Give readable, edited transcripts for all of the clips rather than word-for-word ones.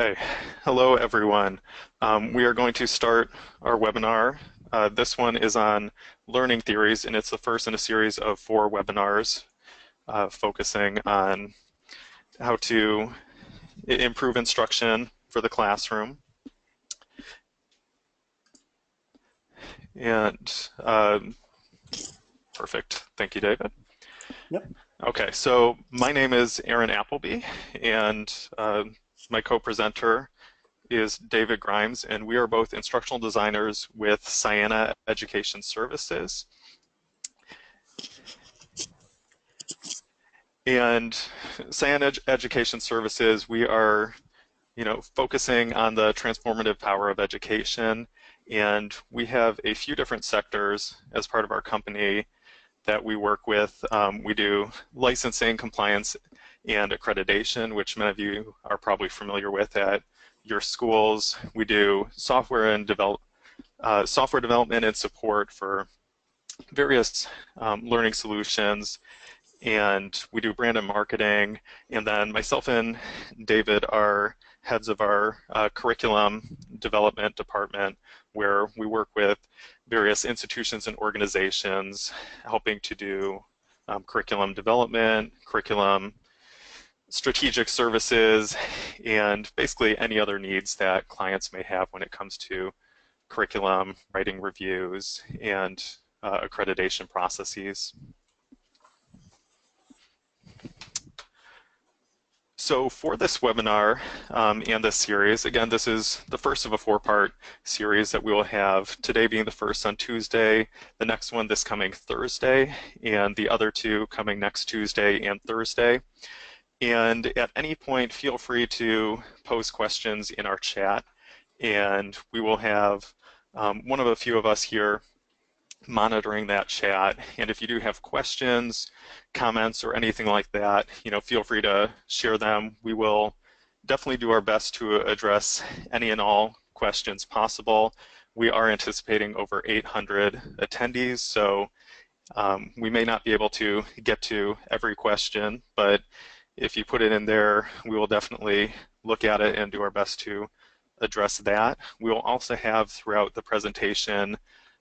Hey, hello everyone. We are going to start our webinar. This one is on learning theories, and it's the first in a series of 4 webinars focusing on how to improve instruction for the classroom. And perfect. Thank you, David. Yep. Okay, so my name is Aaron Appleby, and my co-presenter is David Grimes, and we are both instructional designers with Sienna Education Services. And Sienna Education Services, we are, focusing on the transformative power of education, and we have a few different sectors as part of our company that we work with. We do licensing, compliance, and accreditation, which many of you are probably familiar with at your schools. We do software development and support for various learning solutions, and we do brand and marketing. And then myself and David are heads of our curriculum development department, where we work with various institutions and organizations helping to do curriculum development, curriculum strategic services, and basically any other needs that clients may have when it comes to curriculum, writing reviews, and accreditation processes. So for this webinar and this series, again, this is the first of a 4-part series that we will have, today being the first on Tuesday, the next one this coming Thursday, and the other 2 coming next Tuesday and Thursday. And at any point, feel free to post questions in our chat, and we will have one of a few of us here monitoring that chat. And if you do have questions, comments, or anything like that, feel free to share them. We will definitely do our best to address any and all questions possible. We are anticipating over 800 attendees, so we may not be able to get to every question, but if you put it in there, we will definitely look at it and do our best to address that. We will also have throughout the presentation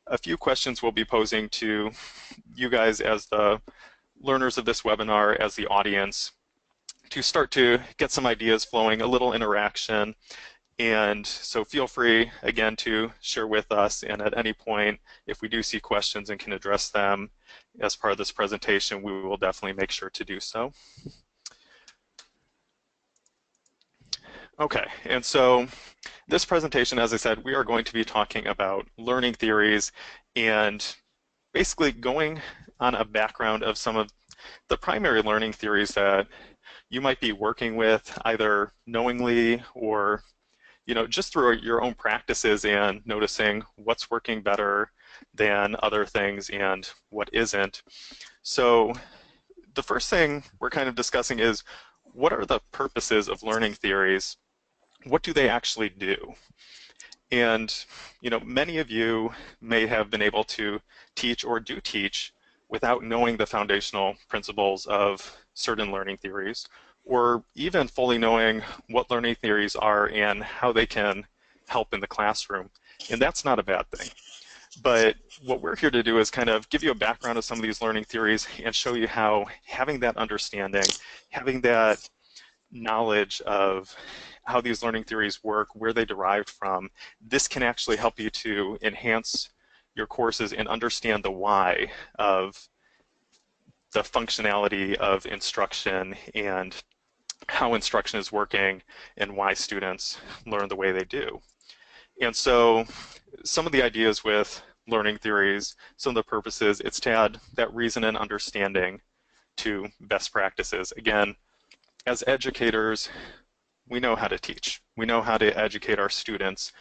a few questions we'll be posing to you guys as the learners of this webinar, as the audience, to start to get some ideas flowing, a little interaction. And so feel free, again, to share with us, and at any point, if we do see questions and can address them as part of this presentation, we will definitely make sure to do so. Okay, and so this presentation, as I said, we are going to be talking about learning theories and basically going on a background of some of the primary learning theories that you might be working with, either knowingly or just through your own practices and noticing what's working better than other things and what isn't. So the first thing we're kind of discussing is, what are the purposes of learning theories? What do they actually do? And many of you may have been able to teach or do teach without knowing the foundational principles of certain learning theories, or even fully knowing what learning theories are and how they can help in the classroom. And that's not a bad thing. But what we're here to do is kind of give you a background of some of these learning theories and show you how having that understanding, having that knowledge of how these learning theories work, where they derived from, this can actually help you to enhance your courses and understand the why of the functionality of instruction and how instruction is working and why students learn the way they do. And so some of the ideas with learning theories, some of the purposes, it's to add that reason and understanding to best practices. Again, as educators, we know how to teach. We know how to educate our students,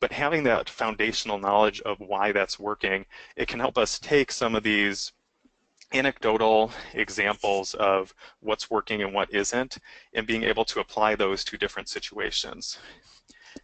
but having that foundational knowledge of why that's working, it can help us take some of these anecdotal examples of what's working and what isn't, and being able to apply those to different situations.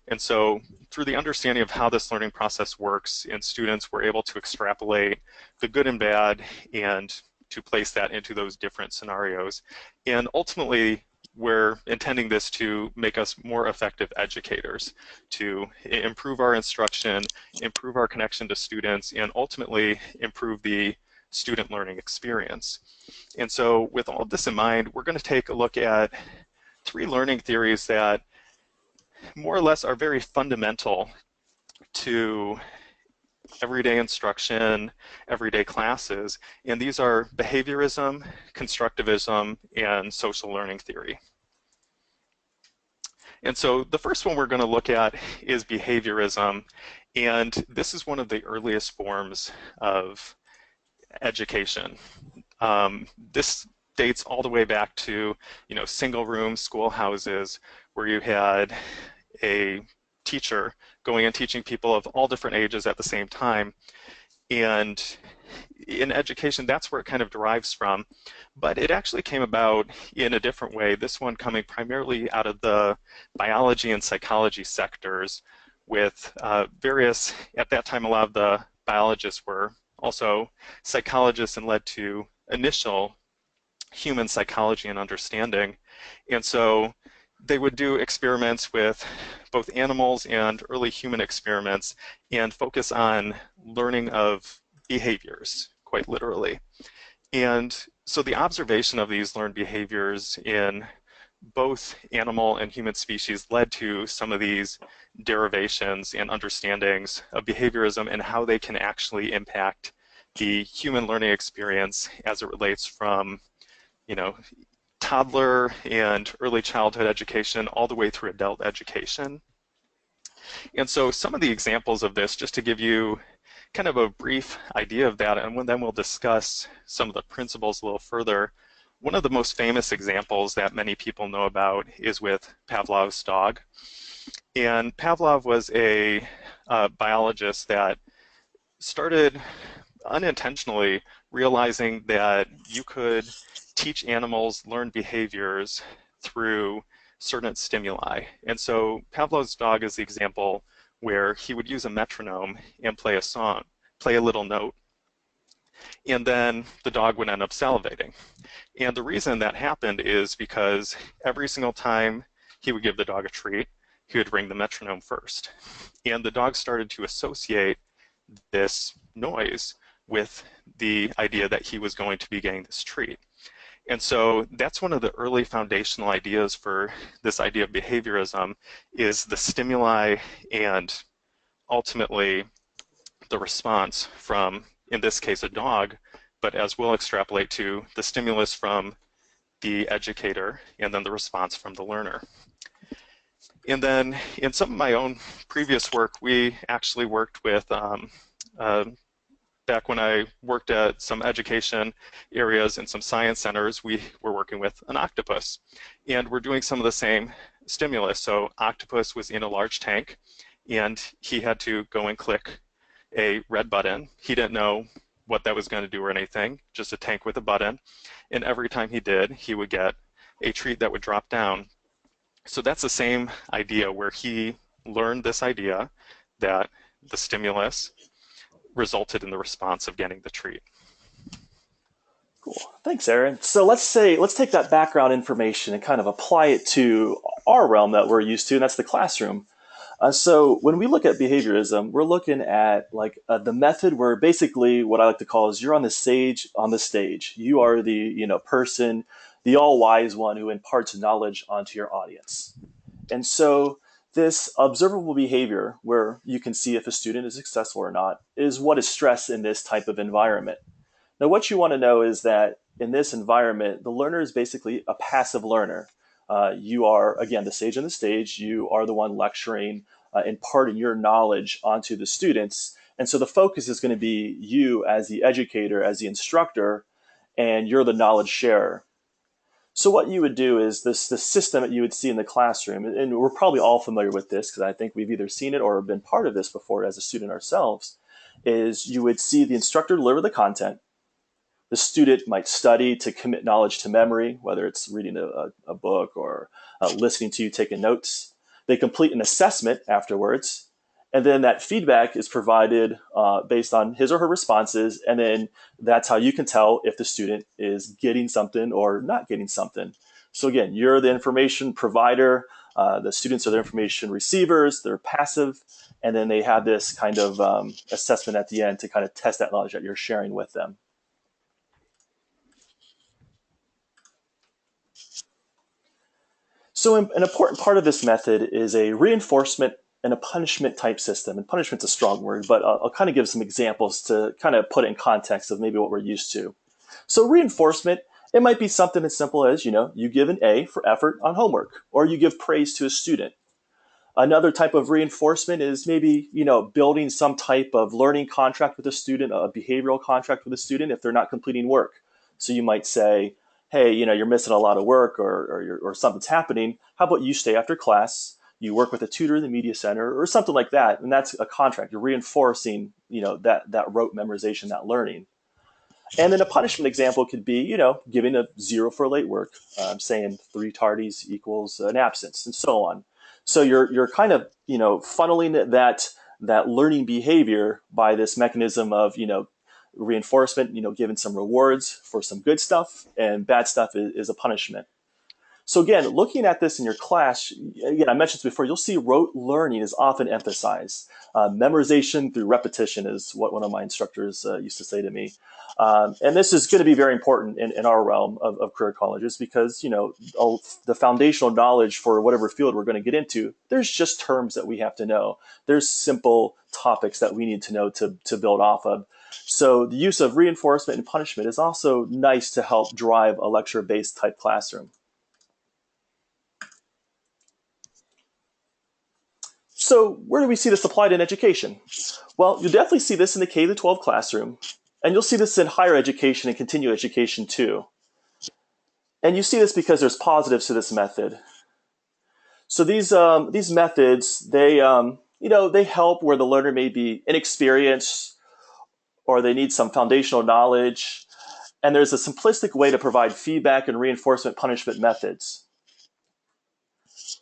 And so through the understanding of how this learning process works in students, we're able to extrapolate the good and bad and to place that into those different scenarios. And ultimately, we're intending this to make us more effective educators, to improve our instruction, improve our connection to students, and ultimately improve the student learning experience. And so with all of this in mind, we're going to take a look at three learning theories that more or less are very fundamental to everyday instruction, everyday classes, and these are behaviorism, constructivism, and social learning theory. And so the first one we're going to look at is behaviorism, and this is one of the earliest forms of education. This dates all the way back to, single room schoolhouses where you had a teacher going and teaching people of all different ages at the same time. And in education, that's where it kind of derives from. But it actually came about in a different way, this one coming primarily out of the biology and psychology sectors with various, at that time, a lot of the biologists were also psychologists and led to initial human psychology and understanding. And so they would do experiments with both animals and early human experiments and focus on learning of behaviors, quite literally. And so the observation of these learned behaviors in both animal and human species led to some of these derivations and understandings of behaviorism and how they can actually impact the human learning experience as it relates from, toddler and early childhood education all the way through adult education. And so some of the examples of this, just to give you kind of a brief idea of that, and then we'll discuss some of the principles a little further. One of the most famous examples that many people know about is with Pavlov's dog. And Pavlov was a biologist that started unintentionally realizing that you could teach animals learned behaviors through certain stimuli. And so Pavlov's dog is the example where he would use a metronome and play a song, play a little note, and then the dog would end up salivating. And the reason that happened is because every single time he would give the dog a treat, he would ring the metronome first. And the dog started to associate this noise with the idea that he was going to be getting this treat. And so that's one of the early foundational ideas for this idea of behaviorism is the stimuli and ultimately the response from, in this case, a dog, but as we'll extrapolate to the stimulus from the educator and then the response from the learner. And then in some of my own previous work, we actually worked with back when I worked at some education areas and some science centers, we were working with an octopus. And we're doing some of the same stimulus. So octopus was in a large tank, and he had to go and click a red button. He didn't know what that was going to do or anything, just a tank with a button. And every time he did, he would get a treat that would drop down. So that's the same idea where he learned this idea that the stimulus resulted in the response of getting the treat. Cool. Thanks, Aaron. So let's take that background information and kind of apply it to our realm that we're used to, and that's the classroom. So when we look at behaviorism, we're looking at the method where basically what I like to call is you're on the stage. You are the person, the all wise one who imparts knowledge onto your audience. And so this observable behavior, where you can see if a student is successful or not, is what is stressed in this type of environment. Now, what you want to know is that in this environment, the learner is basically a passive learner. You are, again, the sage on the stage. You are the one lecturing, imparting your knowledge onto the students. And so the focus is going to be you as the educator, as the instructor, and you're the knowledge sharer. So what you would do is the system that you would see in the classroom, and we're probably all familiar with this because I think we've either seen it or been part of this before as a student ourselves, is you would see the instructor deliver the content. The student might study to commit knowledge to memory, whether it's reading a book or listening to you taking notes. They complete an assessment afterwards, and then that feedback is provided based on his or her responses, and then that's how you can tell if the student is getting something or not getting something. So again, you're the information provider, the students are the information receivers, they're passive, and then they have this kind of assessment at the end to kind of test that knowledge that you're sharing with them. So an important part of this method is a reinforcement and a punishment type system. And punishment's a strong word, but I'll kind of give some examples to kind of put it in context of maybe what we're used to. So reinforcement, it might be something as simple as, you give an A for effort on homework, or you give praise to a student. Another type of reinforcement is maybe, building some type of learning contract with a student, a behavioral contract with a student if they're not completing work. So you might say, hey, you're missing a lot of work or something's happening. How about you stay after class? You work with a tutor in the media center or something like that. And that's a contract. You're reinforcing, that rote memorization, that learning. And then a punishment example could be, giving a 0 for late work, saying 3 tardies equals an absence, and so on. So you're kind of, funneling that learning behavior by this mechanism of, reinforcement, giving some rewards for some good stuff, and bad stuff is a punishment. So again, looking at this in your class, again, I mentioned this before, you'll see rote learning is often emphasized. Memorization through repetition is what one of my instructors used to say to me. And this is going to be very important in our realm of career colleges because, the foundational knowledge for whatever field we're going to get into, there's just terms that we have to know. There's simple topics that we need to know to build off of. So the use of reinforcement and punishment is also nice to help drive a lecture-based type classroom. So where do we see this applied in education? Well, you'll definitely see this in the K-12 classroom, and you'll see this in higher education and continuing education too. And you see this because there's positives to this method. So these methods, they help where the learner may be inexperienced or they need some foundational knowledge. And there's a simplistic way to provide feedback and reinforcement punishment methods.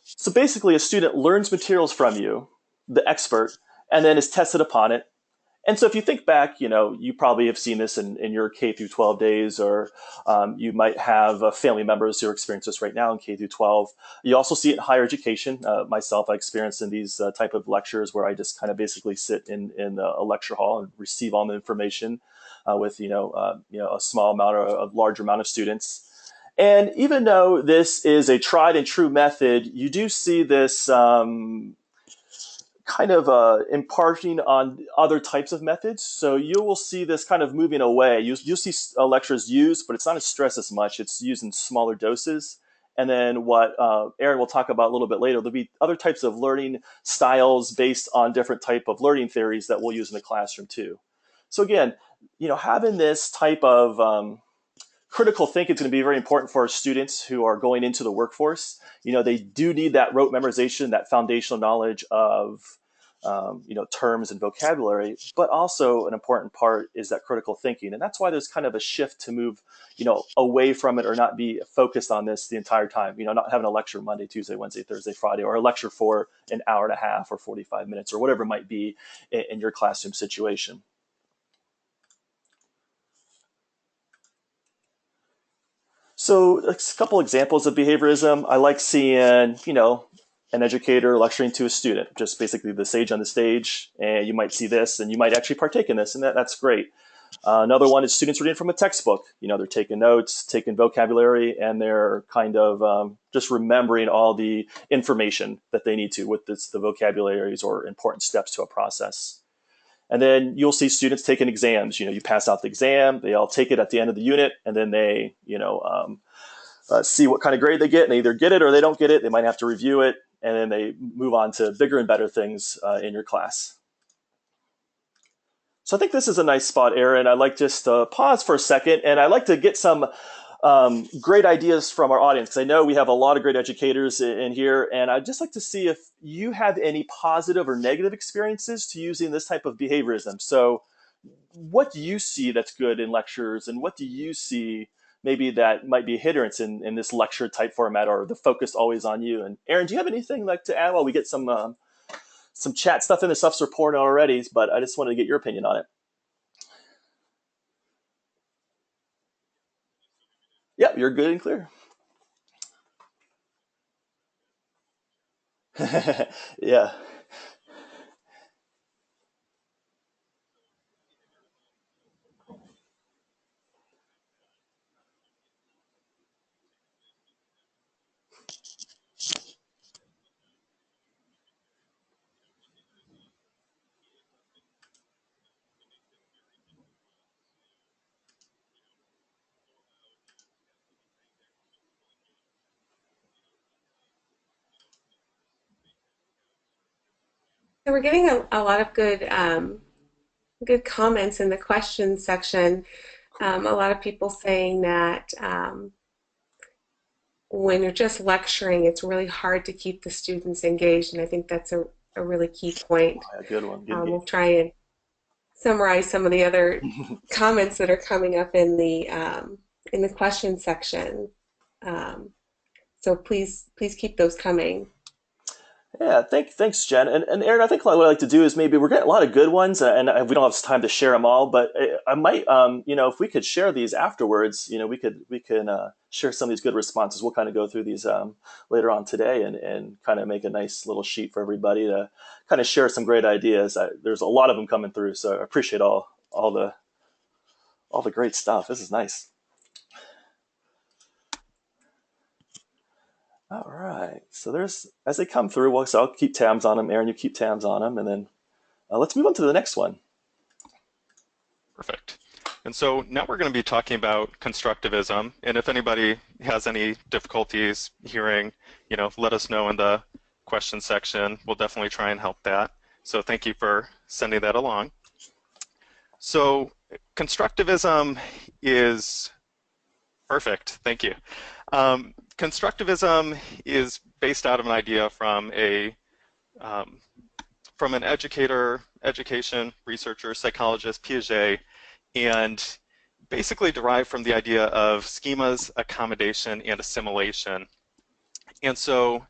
So basically, a student learns materials from you, the expert, and then is tested upon it. And so if you think back, you probably have seen this in your K through 12 days, or you might have family members who are experiencing this right now in K through 12. You also see it in higher education. Myself, I experienced in these type of lectures where I just kind of basically sit in a lecture hall and receive all the information with a small amount or a large amount of students. And even though this is a tried and true method, you do see this kind of imparting on other types of methods. So you will see this kind of moving away. You'll see lectures used, but it's not as stressed as much. It's used in smaller doses. And then what Aaron will talk about a little bit later, there'll be other types of learning styles based on different type of learning theories that we'll use in the classroom too. So again, having this type of critical thinking is going to be very important for our students who are going into the workforce. They do need that rote memorization, that foundational knowledge of terms and vocabulary, but also an important part is that critical thinking. And that's why there's kind of a shift to move, away from it or not be focused on this the entire time, not having a lecture Monday, Tuesday, Wednesday, Thursday, Friday, or a lecture for an hour and a half or 45 minutes or whatever it might be in your classroom situation. So a couple examples of behaviorism. I like seeing, an educator lecturing to a student, just basically the sage on the stage. And you might see this and you might actually partake in this, and that's great. Another one is students reading from a textbook. They're taking notes, taking vocabulary, and they're kind of just remembering all the information that they need to with the vocabularies or important steps to a process. And then you'll see students taking exams. You pass out the exam, they all take it at the end of the unit, and then they, see what kind of grade they get, and they either get it or they don't get it. They might have to review it, and then they move on to bigger and better things in your class. So I think this is a nice spot, Aaron. I'd like just to pause for a second, and I'd like to get some great ideas from our audience, because I know we have a lot of great educators in here, and I'd just like to see if you have any positive or negative experiences to using this type of behaviorism. So what do you see that's good in lectures, and what do you see maybe that might be a hindrance in this lecture type format, or the focus always on you? And Aaron, do you have anything like to add while we get some chat stuff in? The stuff's reported already, but I just wanted to get your opinion on it. Yep, you're good and clear. Yeah. So we're getting a lot of good comments in the questions section. Cool. A lot of people saying that when you're just lecturing, it's really hard to keep the students engaged, and I think that's a really key point. A good one. Good game. We'll try and summarize some of the other comments that are coming up in the question section. Um, so please keep those coming. Yeah, thanks, Jen. And Aaron, I think what I'd like to do is maybe we're getting a lot of good ones, and we don't have time to share them all, but I might, if we could share these afterwards, we can share some of these good responses. We'll kind of go through these later on today and kind of make a nice little sheet for everybody to kind of share some great ideas. There's a lot of them coming through, so I appreciate all the great stuff. This is nice. All right. So there's as they come through. Well, so I'll keep tabs on them. Aaron, you keep tabs on them, and then let's move on to the next one. Perfect. And so now we're going to be talking about constructivism. And if anybody has any difficulties hearing, let us know in the question section. We'll definitely try and help that. So thank you for sending that along. So constructivism is perfect. Thank you. Constructivism is based out of an idea um, from an education researcher, psychologist, Piaget, and basically derived from the idea of schemas, accommodation, and assimilation. And so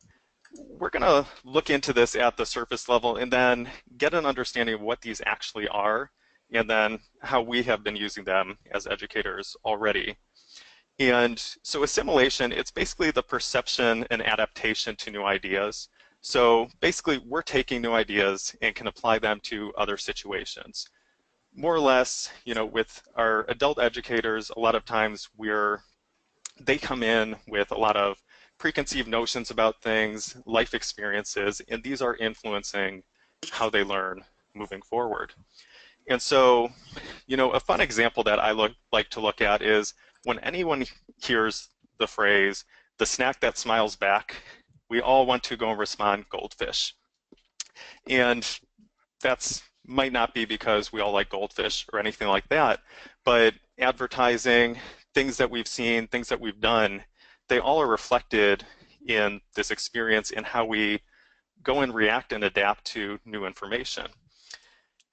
we're going to look into this at the surface level and then get an understanding of what these actually are and then how we have been using them as educators already. And so assimilation, it's basically the perception and adaptation to new ideas. So basically, we're taking new ideas and can apply them to other situations. More or less, with our adult educators, a lot of times they come in with a lot of preconceived notions about things, life experiences, and these are influencing how they learn moving forward. And so, a fun example that I like to look at is when anyone hears the phrase, the snack that smiles back, we all want to go and respond, goldfish. And that's might not be because we all like goldfish or anything like that, but advertising, things that we've seen, things that we've done, they all are reflected in this experience and how we go and react and adapt to new information.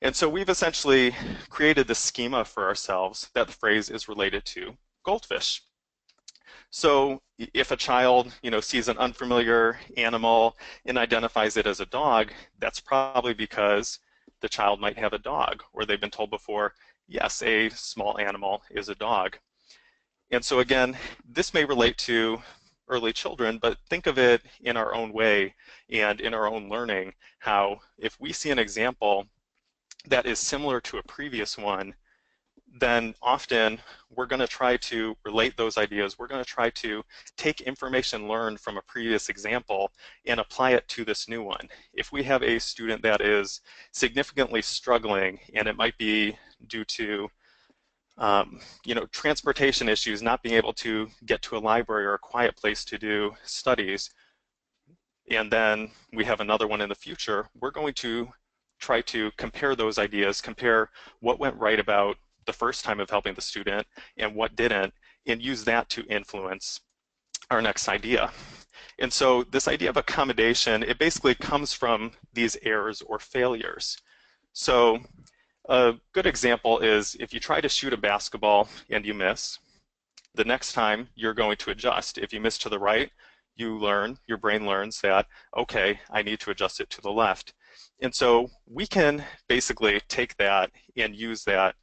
And so we've essentially created this schema for ourselves that the phrase is related to goldfish. So if a child, sees an unfamiliar animal and identifies it as a dog, that's probably because the child might have a dog, or they've been told before, yes, a small animal is a dog. And so again, this may relate to early children, but think of it in our own way and in our own learning, how if we see an example that is similar to a previous one, then often we're going to try to relate those ideas. We're going to try to take information learned from a previous example and apply it to this new one. If we have a student that is significantly struggling, and it might be due to transportation issues, not being able to get to a library or a quiet place to do studies, and then we have another one in the future, we're going to try to compare those ideas, compare what went right about the first time of helping the student and what didn't, and use that to influence our next idea. And so this idea of accommodation, it basically comes from these errors or failures. So a good example is if you try to shoot a basketball and you miss, the next time you're going to adjust. If you miss to the right, your brain learns that, okay, I need to adjust it to the left. And so we can basically take that and use that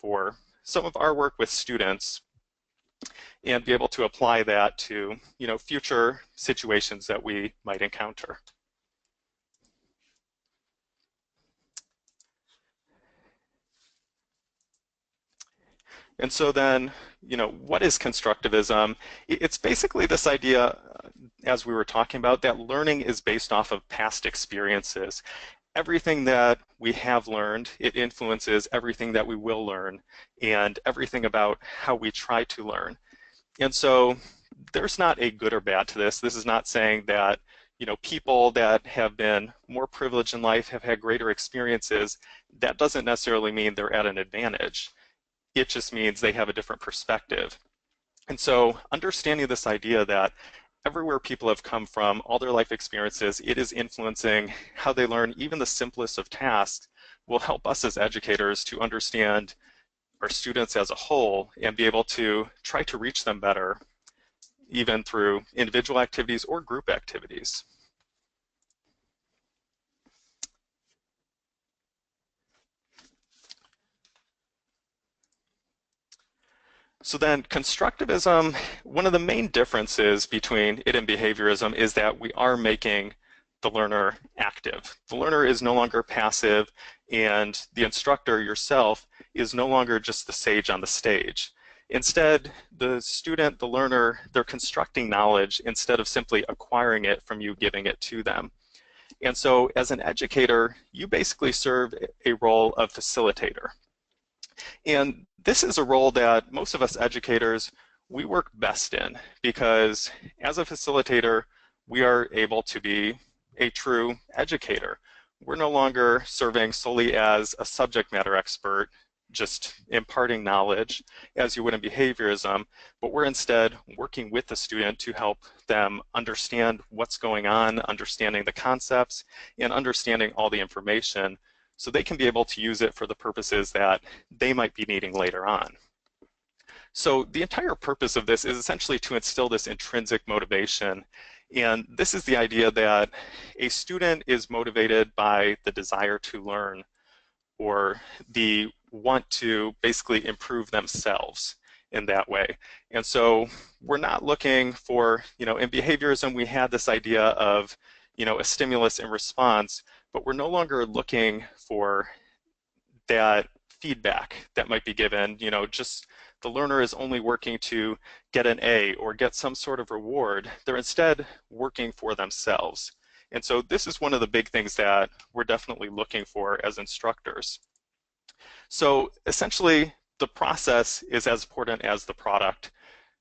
for some of our work with students and be able to apply that to, future situations that we might encounter. And so then, what is constructivism? It's basically this idea, as we were talking about, that learning is based off of past experiences. Everything that we have learned, it influences everything that we will learn and everything about how we try to learn. And so there's not a good or bad to this. This is not saying that, people that have been more privileged in life have had greater experiences. That doesn't necessarily mean they're at an advantage. It just means they have a different perspective. And so understanding this idea that everywhere people have come from, all their life experiences, it is influencing how they learn even the simplest of tasks will help us as educators to understand our students as a whole and be able to try to reach them better, even through individual activities or group activities. So then constructivism, one of the main differences between it and behaviorism is that we are making the learner active. The learner is no longer passive, and the instructor yourself is no longer just the sage on the stage. Instead, the student, the learner, they're constructing knowledge instead of simply acquiring it from you giving it to them. And so as an educator, you basically serve a role of facilitator. And this is a role that most of us educators, we work best in, because as a facilitator, we are able to be a true educator. We're no longer serving solely as a subject matter expert, just imparting knowledge as you would in behaviorism, but we're instead working with the student to help them understand what's going on, understanding the concepts, and understanding all the information so they can be able to use it for the purposes that they might be needing later on. So the entire purpose of this is essentially to instill this intrinsic motivation. And this is the idea that a student is motivated by the desire to learn, or the want to basically improve themselves in that way. And so we're not looking for, in behaviorism, we had this idea of, a stimulus and response, but we're no longer looking for that feedback that might be given, just the learner is only working to get an A or get some sort of reward. They're instead working for themselves. And so this is one of the big things that we're definitely looking for as instructors. So essentially, the process is as important as the product.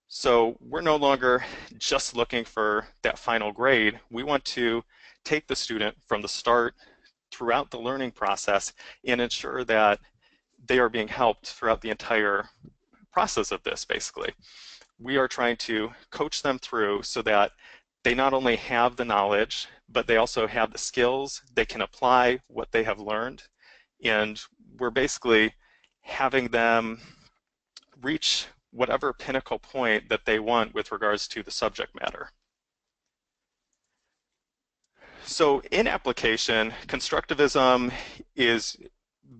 So we're no longer just looking for that final grade. We want to take the student from the start throughout the learning process and ensure that they are being helped throughout the entire process of this, basically. We are trying to coach them through so that they not only have the knowledge, but they also have the skills, they can apply what they have learned, and we're basically having them reach whatever pinnacle point that they want with regards to the subject matter. So in application, constructivism is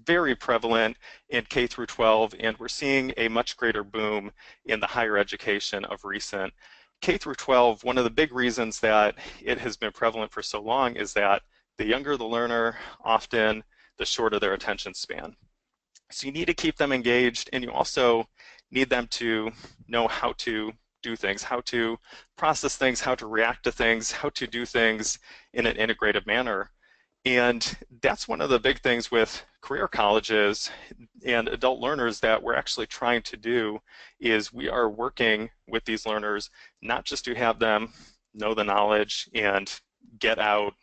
very prevalent in K through 12, and we're seeing a much greater boom in the higher education of recent. K through 12, one of the big reasons that it has been prevalent for so long is that the younger the learner, often the shorter their attention span. So you need to keep them engaged, and you also need them to know how to do things, how to process things, how to react to things, how to do things in an integrated manner. And that's one of the big things with career colleges and adult learners that we're actually trying to do, is we are working with these learners not just to have them know the knowledge and get out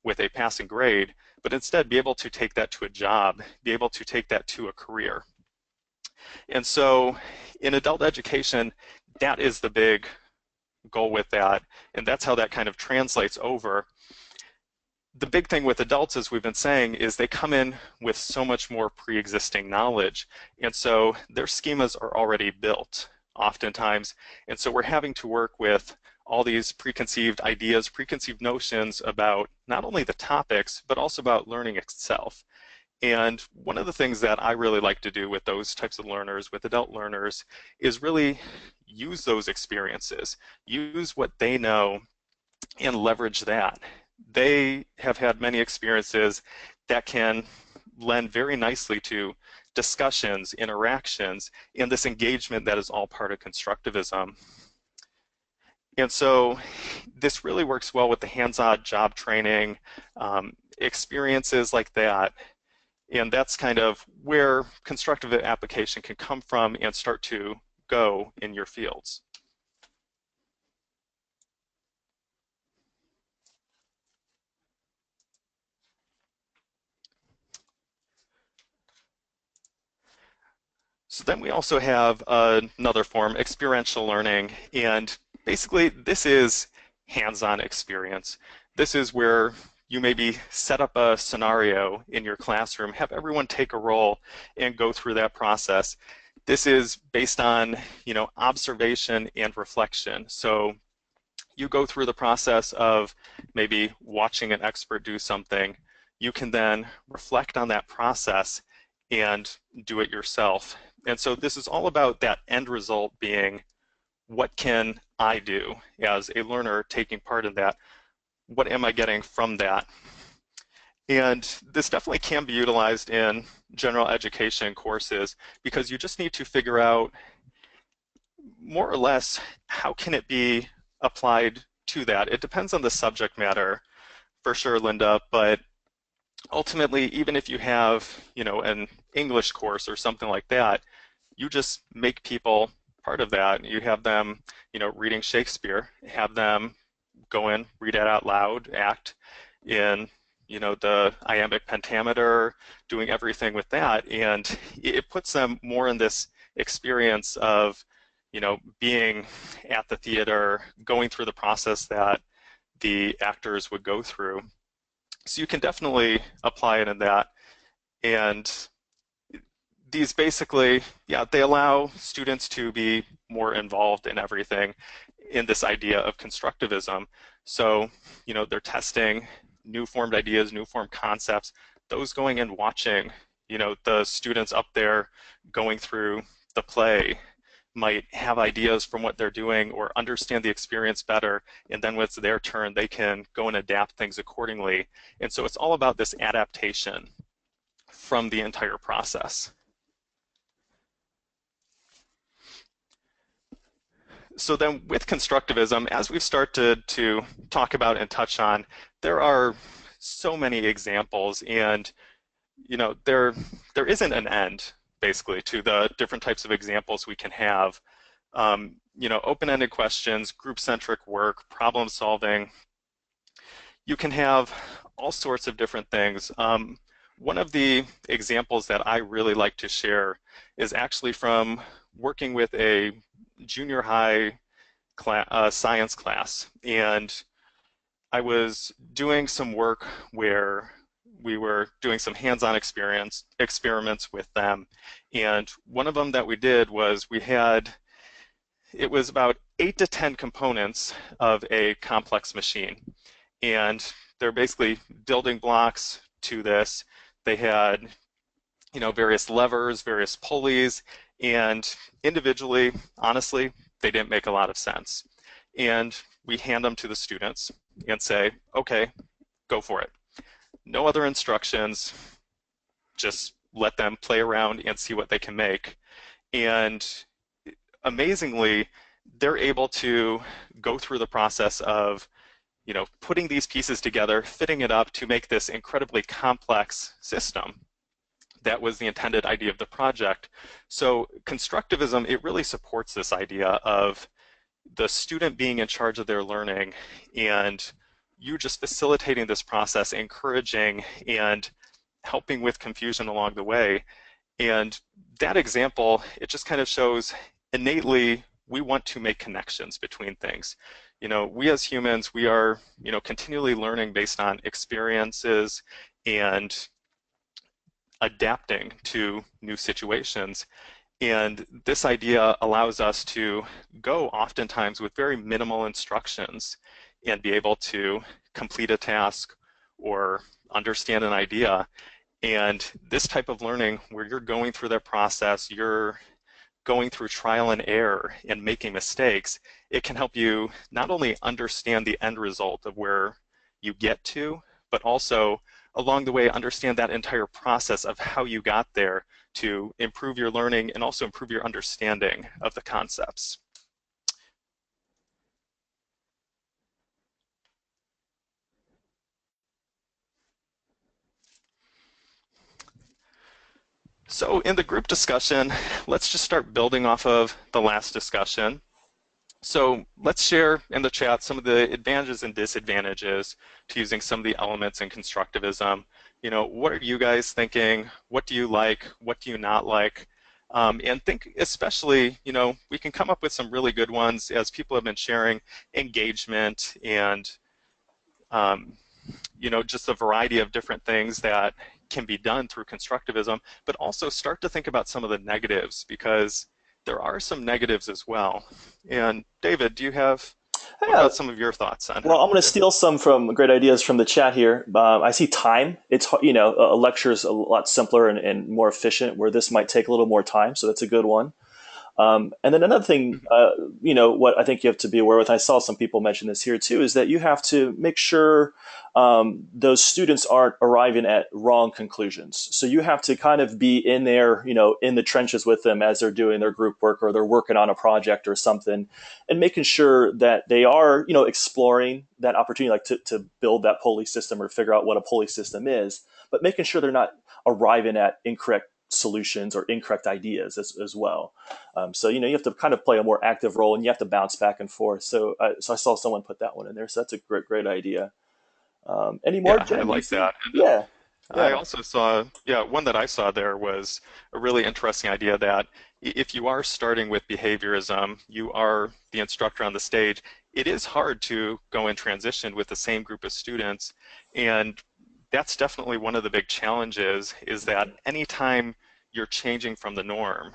with a passing grade, but instead be able to take that to a job, be able to take that to a career. And so in adult education, that is the big goal with that, and that's how that kind of translates over. The big thing with adults, as we've been saying, is they come in with so much more pre-existing knowledge, and so their schemas are already built oftentimes, and so we're having to work with all these preconceived ideas, preconceived notions about not only the topics, but also about learning itself. And one of the things that I really like to do with those types of learners, with adult learners, is really use those experiences, use what they know and leverage that. They have had many experiences that can lend very nicely to discussions, interactions, and this engagement that is all part of constructivism. And so this really works well with the hands-on job training, experiences like that. And that's kind of where constructive application can come from and start to go in your fields. So then we also have another form, experiential learning, and basically this is hands-on experience. This is where you maybe set up a scenario in your classroom, have everyone take a role and go through that process. This is based on, observation and reflection. So you go through the process of maybe watching an expert do something. You can then reflect on that process and do it yourself. And so this is all about that end result being, what can I do as a learner taking part in that? What am I getting from that? And this definitely can be utilized in general education courses, because you just need to figure out more or less how can it be applied to that. It depends on the subject matter, for sure, Linda, but ultimately, even if you have, an English course or something like that, you just make people part of that. You have them, reading Shakespeare, have them go in, read it out loud, act in, the iambic pentameter, doing everything with that, and it puts them more in this experience of, being at the theater, going through the process that the actors would go through. So you can definitely apply it in that. And these basically, they allow students to be more involved in everything in this idea of constructivism. So, they're testing new formed ideas, new formed concepts, those going and watching, the students up there going through the play might have ideas from what they're doing or understand the experience better, and then when it's their turn, they can go and adapt things accordingly. And so it's all about this adaptation from the entire process. So then with constructivism, as we've started to talk about and touch on, there are so many examples, and there isn't an end basically to the different types of examples we can have. Open-ended questions, group-centric work, problem solving. You can have all sorts of different things. One of the examples that I really like to share is actually from working with a junior high science class, and I was doing some work where we were doing some hands-on experiments with them, and one of them that we did was it was about 8 to 10 components of a complex machine, and they're basically building blocks to this. They had various levers, various pulleys, and individually, honestly, they didn't make a lot of sense. And we hand them to the students and say, okay, go for it. No other instructions, just let them play around and see what they can make. And amazingly, they're able to go through the process of putting these pieces together, fitting it up to make this incredibly complex system. That was the intended idea of the project. So constructivism, it really supports this idea of the student being in charge of their learning, and you just facilitating this process, encouraging and helping with confusion along the way. And that example, it just kind of shows innately we want to make connections between things. We as humans, we are continually learning based on experiences and adapting to new situations. And this idea allows us to go oftentimes with very minimal instructions and be able to complete a task or understand an idea. And this type of learning where you're going through that process, you're going through trial and error and making mistakes, it can help you not only understand the end result of where you get to, but also along the way understand that entire process of how you got there to improve your learning and also improve your understanding of the concepts. So in the group discussion, let's just start building off of the last discussion. So let's share in the chat some of the advantages and disadvantages to using some of the elements in constructivism. You know, what are you guys thinking? What do you like? What do you not like? And think especially, you know, we can come up with some really good ones as people have been sharing engagement and, um, you know, just a variety of different things that can be done through constructivism, but also start to think about some of the negatives because there are some negatives as well. And David, do you have, what Yeah. about some of your thoughts on Well, how? I'm going to steal some from great ideas from the chat here. I see time. It's, you know, a lecture is a lot simpler and more efficient, where this might take a little more time. So that's a good one. And then another thing, you know, what I think you have to be aware with, I saw some people mention this here too, is that you have to make sure those students aren't arriving at wrong conclusions. So you have to kind of be in there, you know, in the trenches with them as they're doing their group work or they're working on a project or something, and making sure that they are, you know, exploring that opportunity, like to build that pulley system or figure out what a pulley system is, but making sure they're not arriving at incorrect solutions or incorrect ideas as well. So, you know, you have to kind of play a more active role and you have to bounce back and forth. So, so I saw someone put that one in there. So that's a great idea. Any more, Yeah, I Jen, do you like see? that. Yeah, I yeah. also saw, yeah, one that I saw there was a really interesting idea that if you are starting with behaviorism, you are the instructor on the stage, it is hard to go in transition with the same group of students. And that's definitely one of the big challenges is that anytime you're changing from the norm,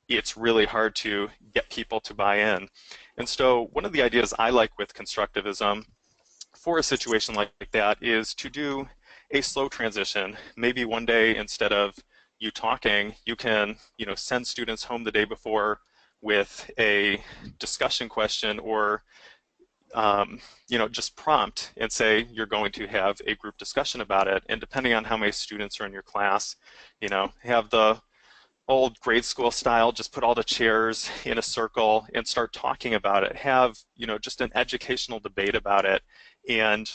it's really hard to get people to buy in. And so one of the ideas I like with constructivism for a situation like that is to do a slow transition. Maybe one day instead of you talking, you can, you know, send students home the day before with a discussion question or you know, just prompt and say you're going to have a group discussion about it. And depending on how many students are in your class, you know, have the old grade school style, just put all the chairs in a circle and start talking about it. Have, you know, just an educational debate about it. And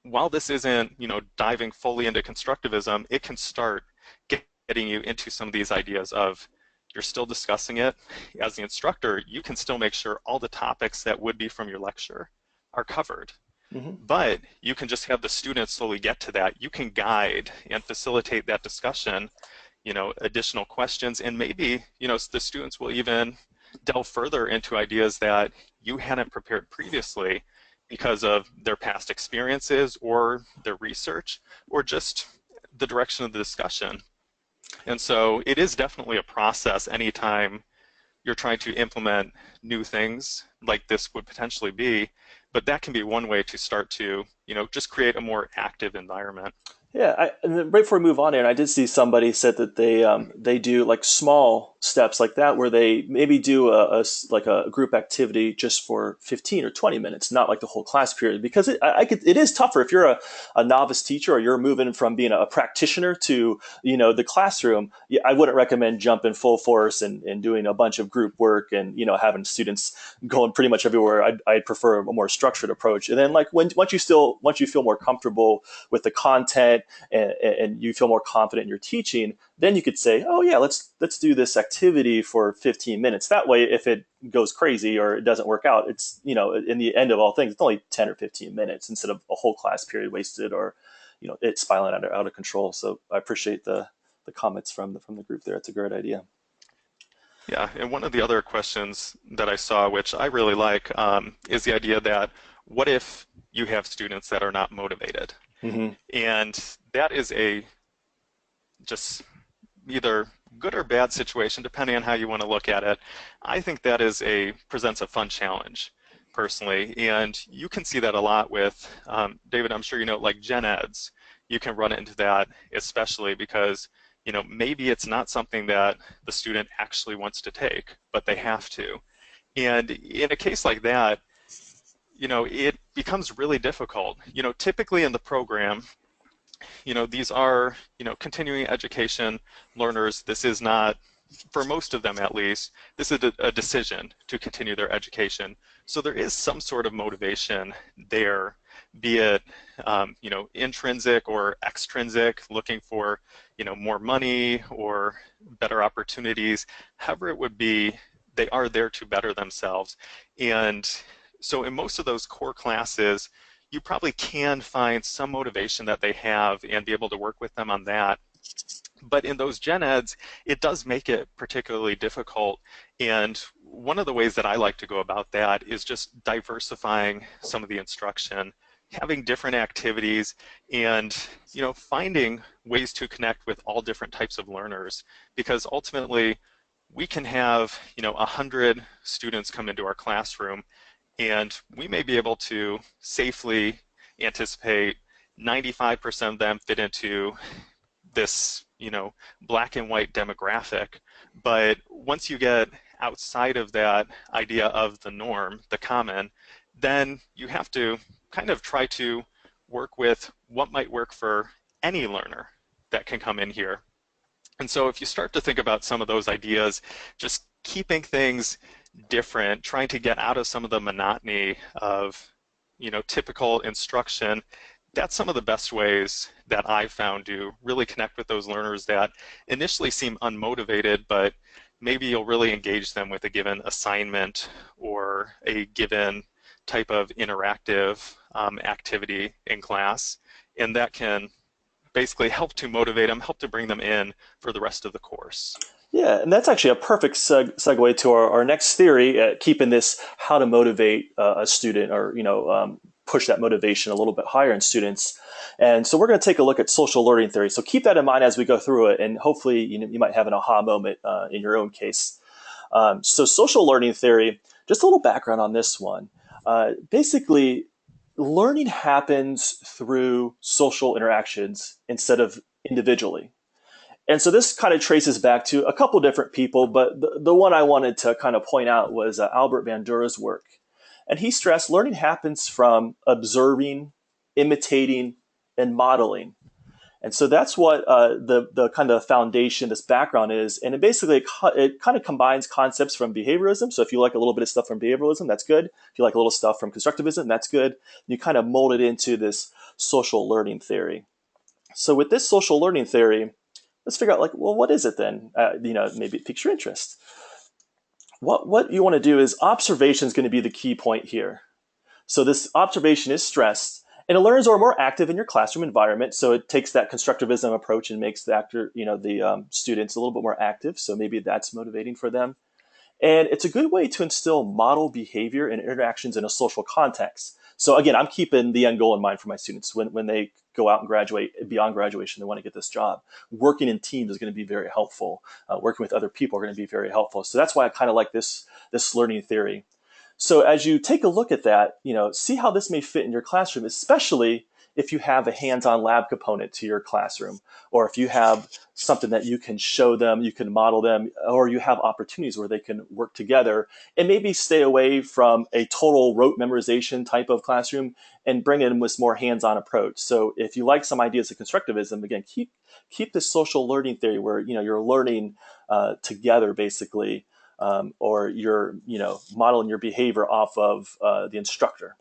while this isn't, you know, diving fully into constructivism, it can start getting you into some of these ideas of you're still discussing it. As the instructor, you can still make sure all the topics that would be from your lecture are covered. Hmm. But you can just have the students slowly get to that. You can guide and facilitate that discussion, you know, additional questions, and maybe, you know, the students will even delve further into ideas that you hadn't prepared previously because of their past experiences or their research or just the direction of the discussion. And so it is definitely a process anytime you're trying to implement new things like this would potentially be, but that can be one way to start to, you know, just create a more active environment. Yeah, and then right before we move on, Aaron, I did see somebody said that they do like small steps like that, where they maybe do like a group activity just for 15 or 20 minutes, not like the whole class period, because it is tougher if you're a novice teacher or you're moving from being a practitioner to, you know, the classroom. Yeah, I wouldn't recommend jumping full force and doing a bunch of group work and, you know, having students going pretty much everywhere. I'd prefer a more structured approach. And then like once you feel more comfortable with the content and you feel more confident in your teaching, then you could say, oh yeah, let's do this activity for 15 minutes. That way, if it goes crazy or it doesn't work out, it's, you know, in the end of all things, it's only 10 or 15 minutes instead of a whole class period wasted or, you know, it spiraling out of control. So I appreciate the comments from the group there. It's a great idea. Yeah, and one of the other questions that I saw, which I really like, is the idea that what if you have students that are not motivated? Hmm. And that is a just either good or bad situation, depending on how you want to look at it. I think that is presents a fun challenge personally, and you can see that a lot with David. I'm sure you know, like gen eds, you can run into that, especially because, you know, maybe it's not something that the student actually wants to take, but they have to. And in a case like that, you know, it becomes really difficult. You know, typically in the program, these are, continuing education learners. This is not, for most of them at least, this is a decision to continue their education. So there is some sort of motivation there, be it, intrinsic or extrinsic, looking for, more money or better opportunities. However it would be, they are there to better themselves. And so in most of those core classes, you probably can find some motivation that they have and be able to work with them on that. But in those gen eds, it does make it particularly difficult. And one of the ways that I like to go about that is just diversifying some of the instruction, having different activities, and finding ways to connect with all different types of learners. Because ultimately, we can have 100 students come into our classroom, and we may be able to safely anticipate 95% of them fit into this, black and white demographic. But once you get outside of that idea of the norm, the common, then you have to kind of try to work with what might work for any learner that can come in here. And so if you start to think about some of those ideas, just keeping things different, trying to get out of some of the monotony of, typical instruction, that's some of the best ways that I've found to really connect with those learners that initially seem unmotivated, but maybe you'll really engage them with a given assignment or a given type of interactive activity in class. And that can basically help to motivate them, help to bring them in for the rest of the course. Yeah, and that's actually a perfect segue to our next theory, keeping this how to motivate a student, or push that motivation a little bit higher in students. And so we're going to take a look at social learning theory. So keep that in mind as we go through it, and hopefully you might have an aha moment in your own case. So social learning theory, just a little background on this one. Basically, learning happens through social interactions instead of individually. And so this kind of traces back to a couple different people, but the one I wanted to kind of point out was Albert Bandura's work. And he stressed learning happens from observing, imitating, and modeling. And so that's what the kind of foundation, this background is. And it kind of combines concepts from behavioralism. So if you like a little bit of stuff from behavioralism, that's good. If you like a little stuff from constructivism, that's good. You kind of mold it into this social learning theory. So with this social learning theory, let's figure out what is it then? Maybe it piques your interest. What you want to do is observation is going to be the key point here. So this observation is stressed, and the learners are more active in your classroom environment. So it takes that constructivism approach and makes the students a little bit more active. So maybe that's motivating for them. And it's a good way to instill model behavior and interactions in a social context. So again, I'm keeping the end goal in mind for my students when they go out and graduate, beyond graduation, they want to get this job. Working in teams is going to be very helpful. Working with other people are going to be very helpful. So that's why I kind of like this learning theory. So as you take a look at that, see how this may fit in your classroom, especially if you have a hands-on lab component to your classroom, or if you have something that you can show them, you can model them, or you have opportunities where they can work together, and maybe stay away from a total rote memorization type of classroom and bring in this more hands-on approach. So if you like some ideas of constructivism, again, keep this social learning theory where you're learning together basically, or you're modeling your behavior off of the instructor.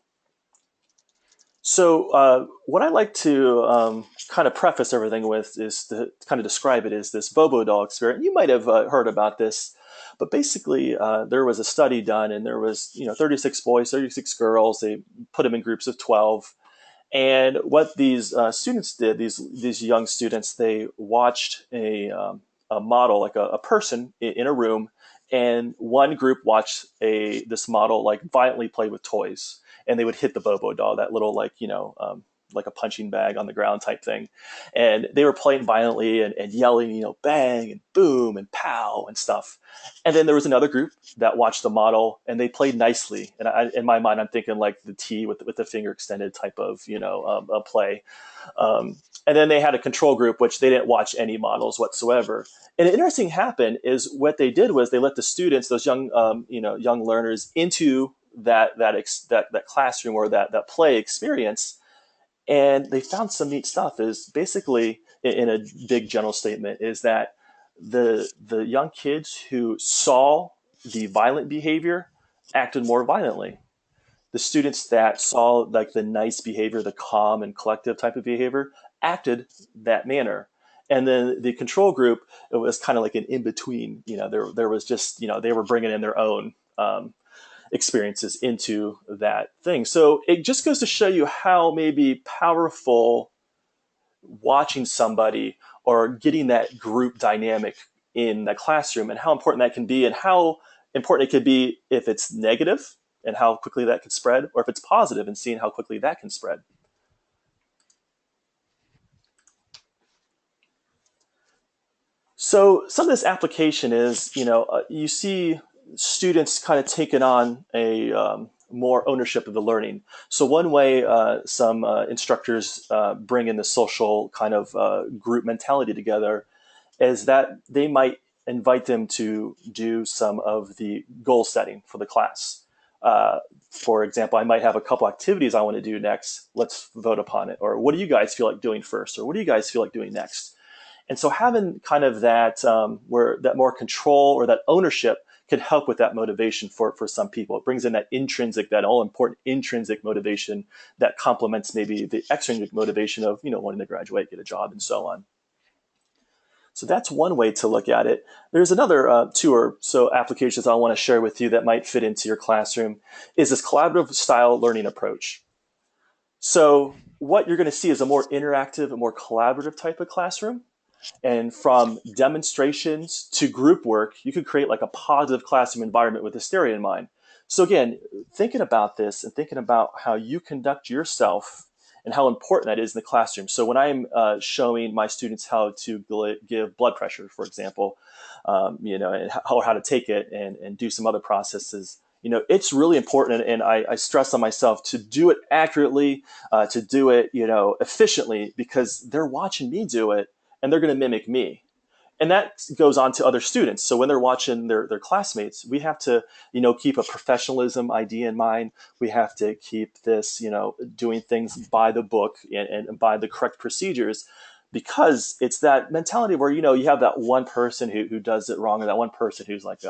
So what I like to kind of preface everything with is to kind of describe it as this Bobo doll experiment. You might have heard about this, but basically there was a study done, and there was 36 boys, 36 girls. They put them in groups of 12, and what these students did, these young students, they watched a model, like a person in a room, and one group watched this model like violently play with toys, and they would hit the Bobo doll, that little like a punching bag on the ground type thing, and they were playing violently and yelling, bang and boom and pow and stuff. And then there was another group that watched the model, and they played nicely. And in my mind, I'm thinking like the T with the finger extended type of a play. And then they had a control group, which they didn't watch any models whatsoever. And an interesting happened is what they did was they let the students, those young young learners, into that classroom or that play experience, And they found some neat stuff is basically in a big general statement is that the young kids who saw the violent behavior acted more violently. The students that saw like the nice behavior, the calm and collective type of behavior, acted that manner. And then the control group, it was kind of like an in between. There was just they were bringing in their own experiences into that thing. So it just goes to show you how maybe powerful watching somebody or getting that group dynamic in the classroom and how important that can be and how important it could be if it's negative and how quickly that could spread, or if it's positive and seeing how quickly that can spread. So some of this application is, you see students kind of taking on a more ownership of the learning. So one way some instructors bring in the social kind of group mentality together is that they might invite them to do some of the goal setting for the class. For example, I might have a couple activities I want to do next. Let's vote upon it. Or what do you guys feel like doing first? Or what do you guys feel like doing next? And so having kind of that where that more control or that ownership can help with that motivation for some people. It brings in that intrinsic, that all important intrinsic motivation that complements maybe the extrinsic motivation of wanting to graduate, get a job, and so on. So that's one way to look at it. There's another two or so applications I want to share with you that might fit into your classroom is this collaborative style learning approach. So what you're going to see is a more interactive, a more collaborative type of classroom. And from demonstrations to group work, you could create like a positive classroom environment with hysteria in mind. So again, thinking about this and thinking about how you conduct yourself and how important that is in the classroom. So when I'm showing my students how to give blood pressure, for example, and how to take it and do some other processes, it's really important. And I stress on myself to do it accurately, to do it, efficiently, because they're watching me do it and they're going to mimic me. And that goes on to other students. So when they're watching their classmates, we have to, keep a professionalism idea in mind. We have to keep this, doing things by the book and by the correct procedures, because it's that mentality where, you have that one person who does it wrong, or that one person who's like,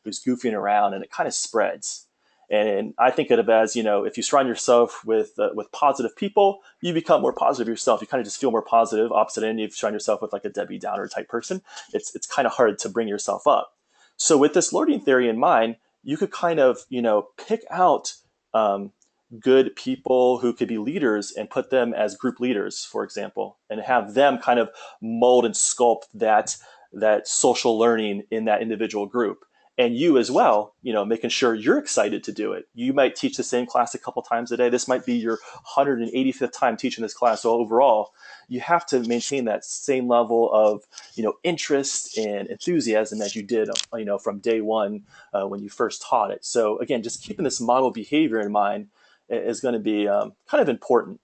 who's goofing around, and it kind of spreads. And I think of it as, if you surround yourself with positive people, you become more positive yourself. You kind of just feel more positive. Opposite end, if you surround yourself with like a Debbie Downer type person, it's kind of hard to bring yourself up. So with this learning theory in mind, you could kind of, pick out good people who could be leaders and put them as group leaders, for example, and have them kind of mold and sculpt that social learning in that individual group. And you as well, making sure you're excited to do it. You might teach the same class a couple times a day. This might be your 185th time teaching this class. So overall, you have to maintain that same level of, interest and enthusiasm as you did, from day one when you first taught it. So again, just keeping this model behavior in mind is going to be kind of important.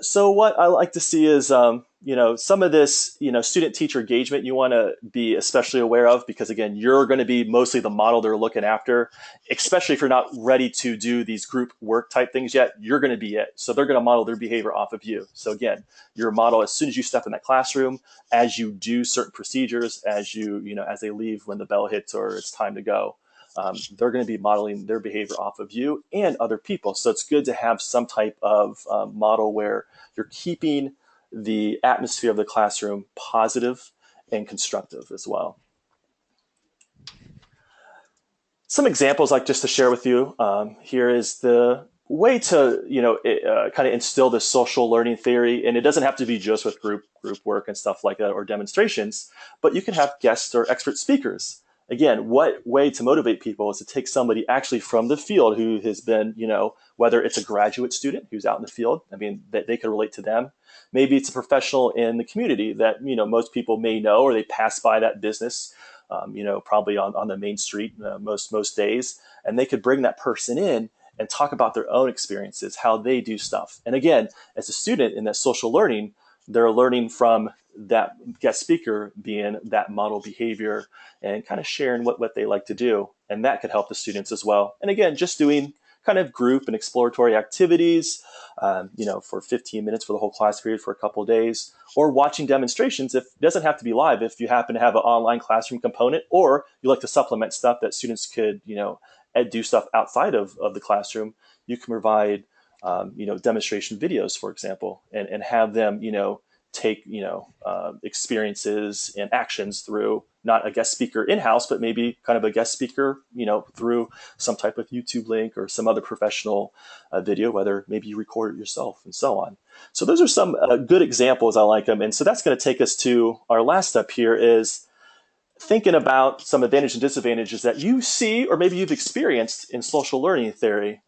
So what I like to see is, some of this, student-teacher engagement you want to be especially aware of, because again, you're going to be mostly the model they're looking after, especially if you're not ready to do these group work type things yet, you're going to be it. So they're going to model their behavior off of you. So again, your model as soon as you step in that classroom, as you do certain procedures, as as they leave when the bell hits or it's time to go. They're going to be modeling their behavior off of you and other people. So it's good to have some type of model where you're keeping the atmosphere of the classroom positive and constructive as well. Some examples like just to share with you here is the way to kind of instill this social learning theory, and it doesn't have to be just with group work and stuff like that or demonstrations, but you can have guests or expert speakers. Again, what way to motivate people is to take somebody actually from the field who has been, whether it's a graduate student who's out in the field, that they can relate to them. Maybe it's a professional in the community that, most people may know, or they pass by that business, probably on the main street most days, and they could bring that person in and talk about their own experiences, how they do stuff. And again, as a student in that social learning, they're learning from that guest speaker being that model behavior and kind of sharing what they like to do. And that could help the students as well. And again, just doing kind of group and exploratory activities, for 15 minutes for the whole class period for a couple of days, or watching demonstrations. If it doesn't have to be live, if you happen to have an online classroom component, or you like to supplement stuff that students could, do stuff outside of the classroom, you can provide, demonstration videos, for example, and have them, take, experiences and actions through not a guest speaker in-house, but maybe kind of a guest speaker, through some type of YouTube link or some other professional video, whether maybe you record it yourself and so on. So those are some good examples. I like them. And so that's going to take us to our last step here is thinking about some advantages and disadvantages that you see or maybe you've experienced in social learning theory.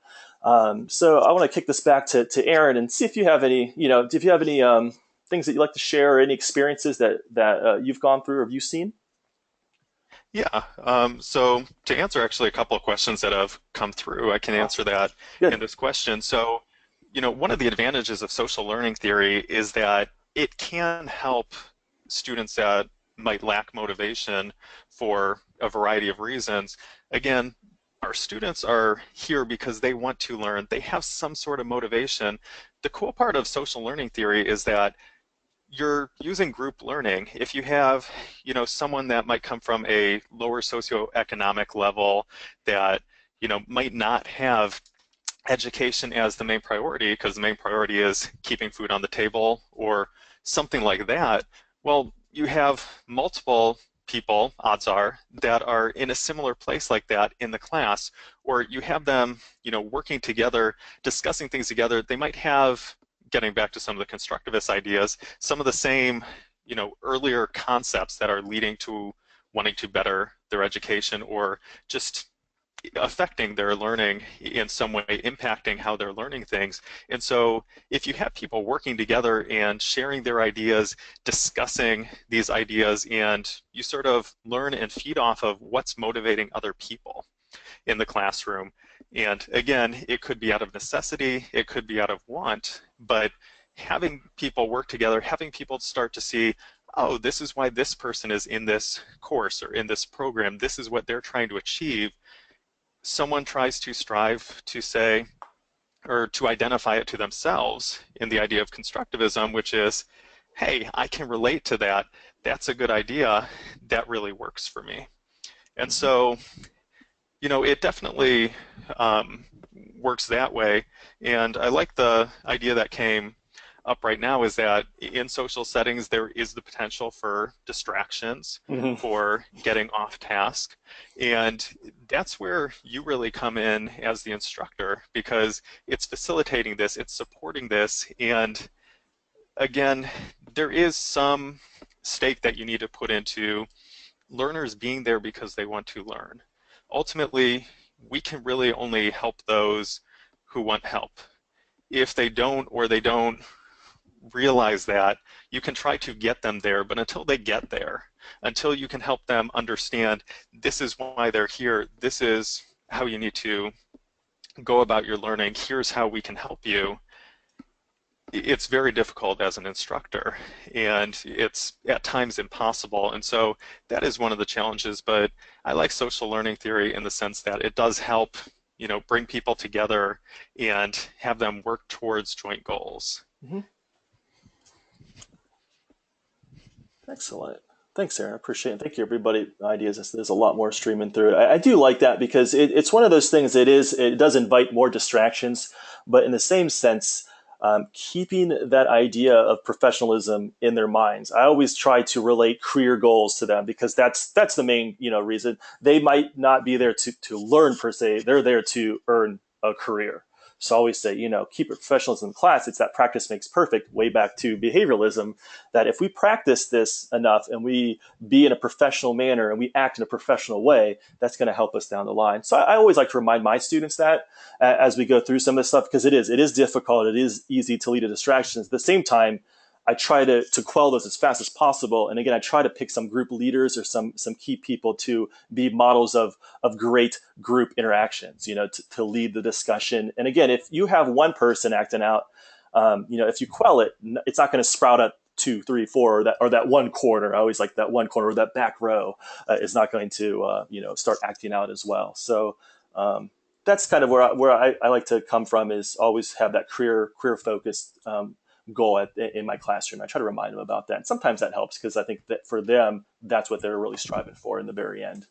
So I want to kick this back to Aaron and see if you have any, if you have any things that you'd like to share or any experiences that you've gone through or have you seen? Yeah, so to answer actually a couple of questions that have come through, I can answer Awesome. that in Good. this question. So, one of the advantages of social learning theory is that it can help students that might lack motivation for a variety of reasons. Again, our students are here because they want to learn. They have some sort of motivation. The cool part of social learning theory is that you're using group learning. If you have, someone that might come from a lower socioeconomic level that, might not have education as the main priority because the main priority is keeping food on the table or something like that, well, you have multiple people, odds are, that are in a similar place like that in the class, or you have them, working together, discussing things together. They might have, getting back to some of the constructivist ideas, some of the same, earlier concepts that are leading to wanting to better their education or just affecting their learning in some way, impacting how they're learning things. And so if you have people working together and sharing their ideas, discussing these ideas, and you sort of learn and feed off of what's motivating other people in the classroom. And again, it could be out of necessity, it could be out of want, but having people work together, having people start to see, oh, this is why this person is in this course or in this program, this is what they're trying to achieve. Someone tries to strive to say, or to identify it to themselves in the idea of constructivism, which is, hey, I can relate to that. That's a good idea. That really works for me. And Mhm. so, it definitely works that way. And I like the idea that came up right now is that in social settings, there is the potential for distractions, Mhm. for getting off task. And that's where you really come in as the instructor because it's facilitating this, it's supporting this. And again, there is some stake that you need to put into learners being there because they want to learn. Ultimately, we can really only help those who want help. If they don't or they don't realize that, you can try to get them there, but until they get there, until you can help them understand this is why they're here, this is how you need to go about your learning, here's how we can help you, it's very difficult as an instructor and it's at times impossible. And so that is one of the challenges, but I like social learning theory in the sense that it does help, bring people together and have them work towards joint goals. Mhm. Excellent. Thanks, Aaron. I appreciate it. Thank you, everybody. Ideas. There's a lot more streaming through it. I do like that because it's one of those things. It does invite more distractions, but in the same sense, keeping that idea of professionalism in their minds. I always try to relate career goals to them because that's the main reason. They might not be there to learn per se. They're there to earn a career. So I always say, keep it professionalism in class. It's that practice makes perfect. Way back to behavioralism, that if we practice this enough and we be in a professional manner and we act in a professional way, that's going to help us down the line. So I always like to remind my students that as we go through some of this stuff, because it is difficult. It is easy to lead to distractions. At the same time, I try to quell those as fast as possible. And again, I try to pick some group leaders or some key people to be models of great group interactions, to lead the discussion. And again, if you have one person acting out, if you quell it, it's not going to sprout up two, three, four, or that one corner. I always like that one corner or that back row is not going to start acting out as well. So that's kind of where I like to come from, is always have that career focused goal in my classroom. I try to remind them about that. And sometimes that helps because I think that for them, that's what they're really striving for in the very end.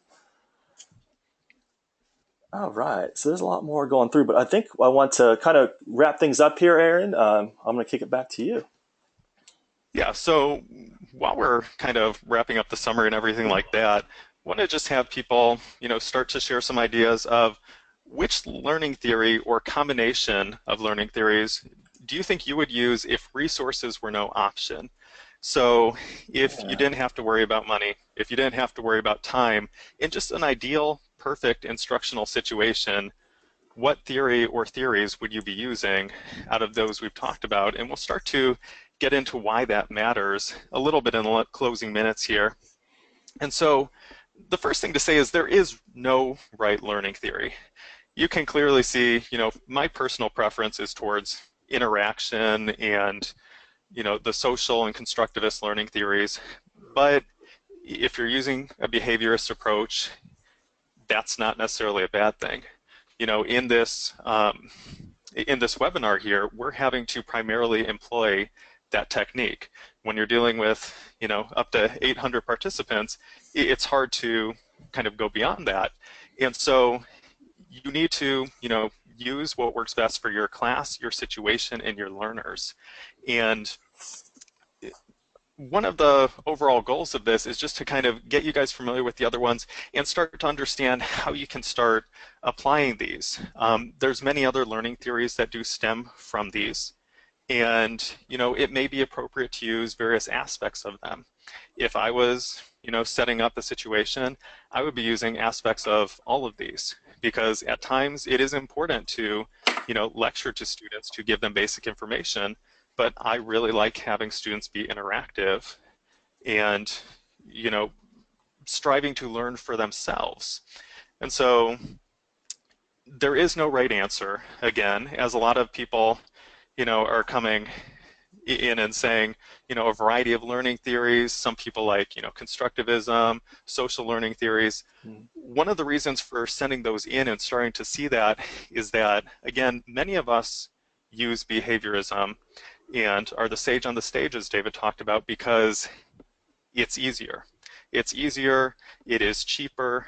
All right. So there's a lot more going through, but I think I want to kind of wrap things up here, Aaron. I'm going to kick it back to you. Yeah, so while we're kind of wrapping up the summary and everything like that, want to just have people, start to share some ideas of which learning theory or combination of learning theories do you think you would use if resources were no option? So if you Yeah. didn't have to worry about money, if you didn't have to worry about time, in just an ideal, perfect instructional situation, what theory or theories would you be using out of those we've talked about? And we'll start to get into why that matters a little bit in the closing minutes here. And so the first thing to say is there is no right learning theory. You can clearly see, my personal preference is towards interaction and, the social and constructivist learning theories. But if you're using a behaviorist approach, that's not necessarily a bad thing. In this webinar here, we're having to primarily employ that technique. When you're dealing with, up to 800 participants, it's hard to kind of go beyond that. And so you need to, use what works best for your class, your situation, and your learners. And one of the overall goals of this is just to kind of get you guys familiar with the other ones and start to understand how you can start applying these. There's many other learning theories that do stem from these, and it may be appropriate to use various aspects of them. If I was setting up a situation, I would be using aspects of all of these, because at times it is important to lecture to students to give them basic information, but I really like having students be interactive and striving to learn for themselves. And so there is no right answer, again, as a lot of people are coming in and saying, a variety of learning theories. Some people like, constructivism, social learning theories. Mm. One of the reasons for sending those in and starting to see that is that, again, many of us use behaviorism and are the sage on the stage, as David talked about, because it's easier. It's easier, it is cheaper,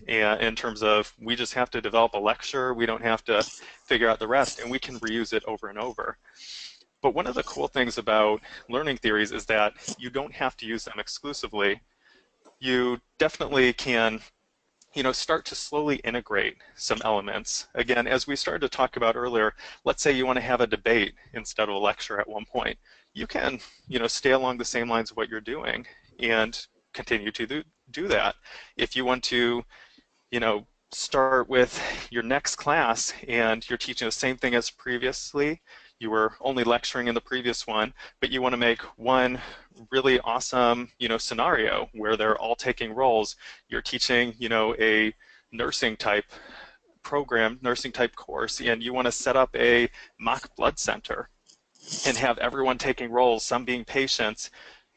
and in terms of we just have to develop a lecture, we don't have to figure out the rest, and we can reuse it over and over. But one of the cool things about learning theories is that you don't have to use them exclusively. You definitely can, start to slowly integrate some elements. Again, as we started to talk about earlier, let's say you want to have a debate instead of a lecture at one point. You can, stay along the same lines of what you're doing and continue to do that. If you want to, start with your next class and you're teaching the same thing as previously, you were only lecturing in the previous one, but you want to make one really awesome, scenario where they're all taking roles. You're teaching, a nursing type program, nursing type course, and you want to set up a mock blood center and have everyone taking roles, some being patients,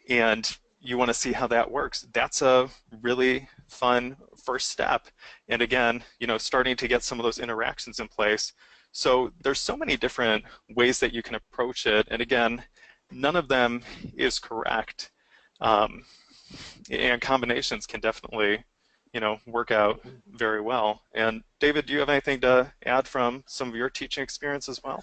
and you want to see how that works. That's a really fun first step. And again, starting to get some of those interactions in place. So there's so many different ways that you can approach it. And again, none of them is correct. And combinations can definitely, work out very well. And David, do you have anything to add from some of your teaching experience as well?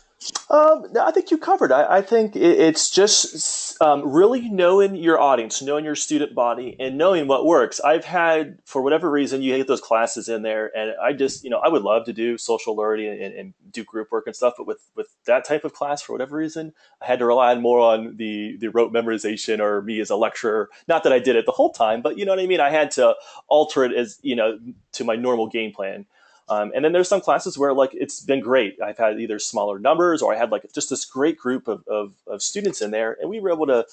I think you covered. I think it's just really knowing your audience, knowing your student body, and knowing what works. I've had, for whatever reason, you get those classes in there, and I just, I would love to do social learning and do group work and stuff, but with that type of class, for whatever reason, I had to rely more on the rote memorization or me as a lecturer. Not that I did it the whole time, but you know what I mean. I had to alter it as to my normal game plan. And then there's some classes where like it's been great. I've had either smaller numbers or I had like just this great group of students in there, and we were able to,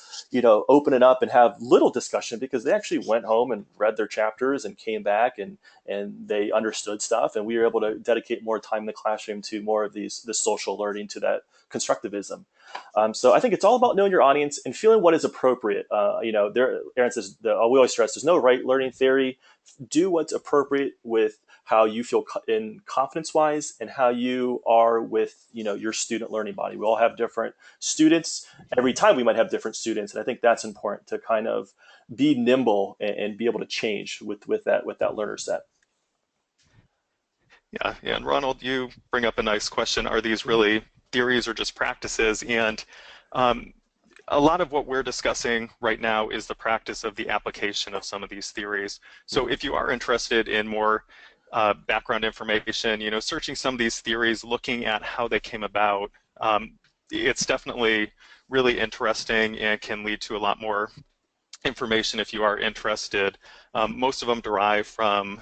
open it up and have little discussion because they actually went home and read their chapters and came back and they understood stuff, and we were able to dedicate more time in the classroom to more of this social learning, to that constructivism. So I think it's all about knowing your audience and feeling what is appropriate. Aaron says, we always stress there's no right learning theory. Do what's appropriate with how you feel in confidence wise and how you are with your student learning body. We all have different students. Every time we might have different students, and I think that's important to kind of be nimble and be able to change with that learner set. Yeah, and Ronald, you bring up a nice question. Are these Mhm. really theories or just practices? And um, a lot of what we're discussing right now is the practice of the application of some of these theories. So Mhm. if you are interested in more background information, searching some of these theories, looking at how they came about, it's definitely really interesting and can lead to a lot more information if you are interested. Most of them derive from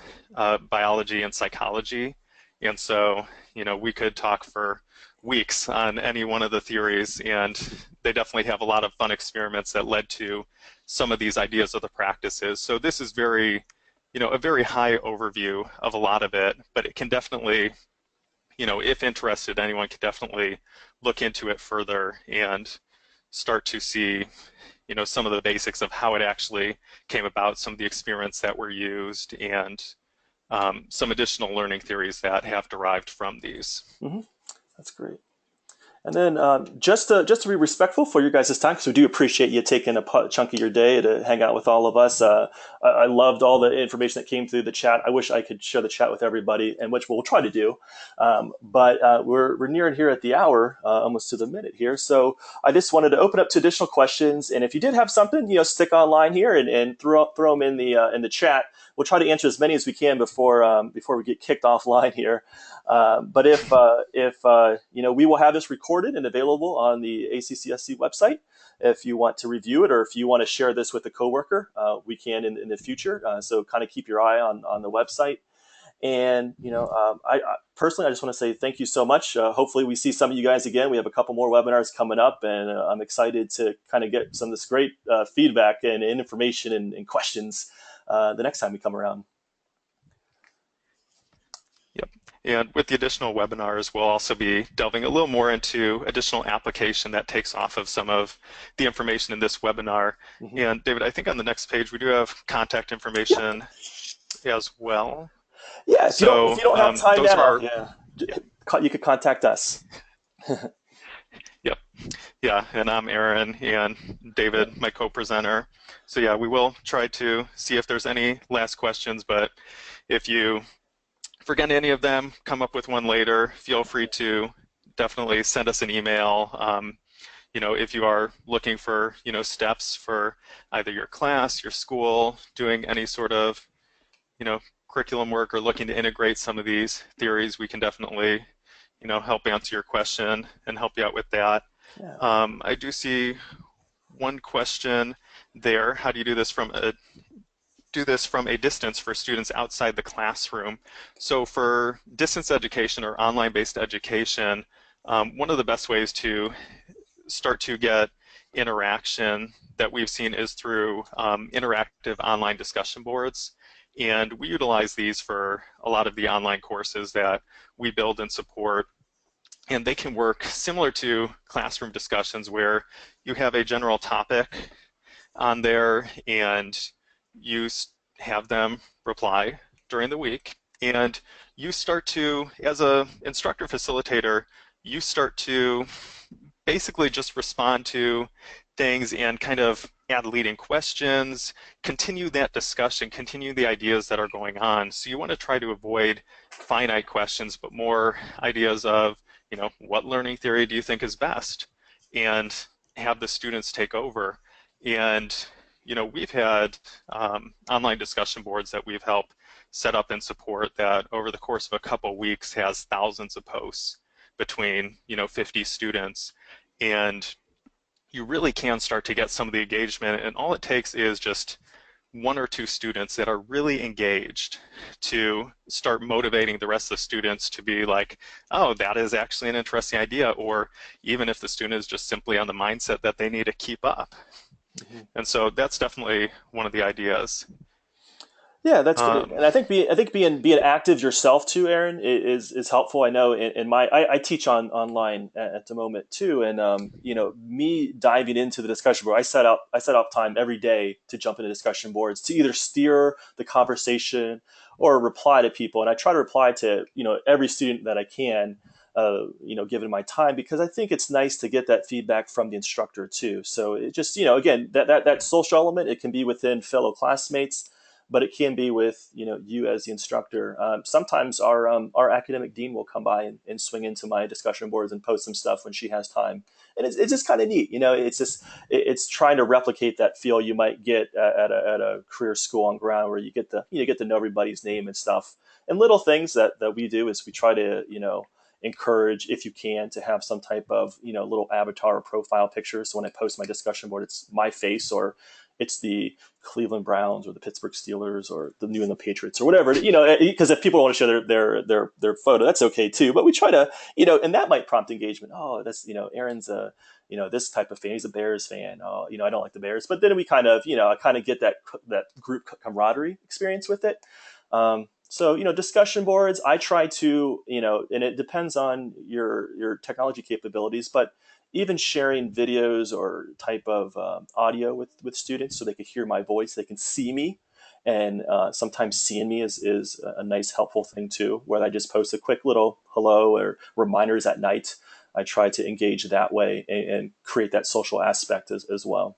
biology and psychology, and so we could talk for weeks on any one of the theories, and they definitely have a lot of fun experiments that led to some of these ideas of the practices. So this is a very high overview of a lot of it, but it can definitely, if interested, anyone can definitely look into it further and start to see some of the basics of how it actually came about, some of the experiments that were used, and some additional learning theories that have derived from these. Mhm. That's great. And then just to be respectful for your guys' time, because we do appreciate you taking a chunk of your day to hang out with all of us. I loved all the information that came through the chat. I wish I could share the chat with everybody, and which we'll try to do. But we're nearing here at the hour, almost to the minute here. So I just wanted to open up to additional questions. And if you did have something, stick online here and throw them in the chat. We'll try to answer as many as we can before we get kicked offline here. But if we will have this recorded and available on the ACCSC website. If you want to review it or if you want to share this with a coworker, we can in the future. So kind of keep your eye on the website. And I personally, I just want to say thank you so much. Hopefully, we see some of you guys again. We have a couple more webinars coming up, and I'm excited to kind of get some of this great feedback and information and questions the next time we come around. Yep. And with the additional webinars, we'll also be delving a little more into additional application that takes off of some of the information in this webinar. Mm-hmm. And David, I think on the next page we do have contact Yeah. information as well. Yeah, if So you don't have time those now, are, yeah, yeah, you could contact us. yep, yeah, and I'm Aaron and Yeah. David, my co-presenter. So yeah, we will try to see if there's any last questions, but if you forget any of them, come up with one later, feel free to definitely send us an email. If you are looking for, steps for either your class, your school, doing any sort of, curriculum work or looking to integrate some of these theories, we can definitely, help answer your question and help you out with that. Yeah. I do see one question there. How do you do this from a distance for students outside the classroom? So for distance education or online-based education, one of the best ways to start to get interaction that we've seen is through interactive online discussion boards. And we utilize these for a lot of the online courses that we build and support. And they can work similar to classroom discussions where you have a general topic on there and you have them reply during the week. And you start to, as a instructor facilitator, you start to basically just respond to things and kind of add leading questions, continue that discussion, continue the ideas that are going on. So you want to try to avoid finite questions, but more ideas of, what learning theory do you think is best? And have the students take over. And, we've had online discussion boards that we've helped set up and support that over the course of a couple weeks has thousands of posts between, 50 students. And you really can start to get some of the engagement, and all it takes is just one or two students that are really engaged to start motivating the rest of the students to be like, oh, that is actually an interesting idea, or even if the student is just simply on the mindset that they need to keep up. Mm-hmm. And so that's definitely one of the ideas. Yeah, that's great, Um, and I think being active yourself too, Aaron, is helpful. I know in my I teach online at the moment too, and you know, me diving into the discussion board, I set up time every day to jump into discussion boards to either steer the conversation or reply to people, and I try to reply to, you know, every student that I can. You know, given my time, because I think it's nice to get that feedback from the instructor too. So it just, you know, again, that social element, it can be within fellow classmates, but it can be with, you know, you as the instructor. Sometimes our academic dean will come by and swing into my discussion boards and post some stuff when she has time, and it's just kind of neat. You know, it's just it's trying to replicate that feel you might get at a career school on ground, where you get to know everybody's name and stuff. And little things that we do is we try to, you know, encourage, if you can, to have some type of, you know, little avatar or profile picture. So when I post my discussion board, it's my face, or it's the Cleveland Browns or the Pittsburgh Steelers or the New England Patriots or whatever, you know, because if people want to show their photo, that's okay too. But we try to, you know, and that might prompt engagement. Oh, that's, you know, Aaron's a, you know, this type of fan. He's a Bears fan. Oh, you know, I don't like the Bears. But then we kind of, you know, I kind of get that group camaraderie experience with it. So, you know, discussion boards, I try to, you know, and it depends on your technology capabilities, but even sharing videos or type of audio with students so they can hear my voice, they can see me. And sometimes seeing me is a nice, helpful thing too, where I just post a quick little hello or reminders at night. I try to engage that way and create that social aspect as well.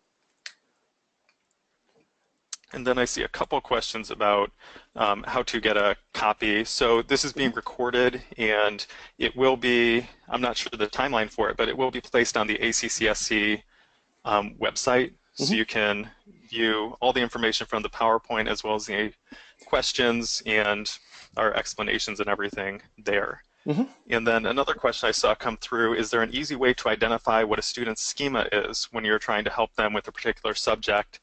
and then I see a couple questions about how to get a copy. So this is being recorded, and it will be, I'm not sure the timeline for it, but it will be placed on the ACCSC website. So Mm-hmm. you can view all the information from the PowerPoint as well as the questions and our explanations and everything there. Mm-hmm. And then another question I saw come through, is there an easy way to identify what a student's schema is when you're trying to help them with a particular subject?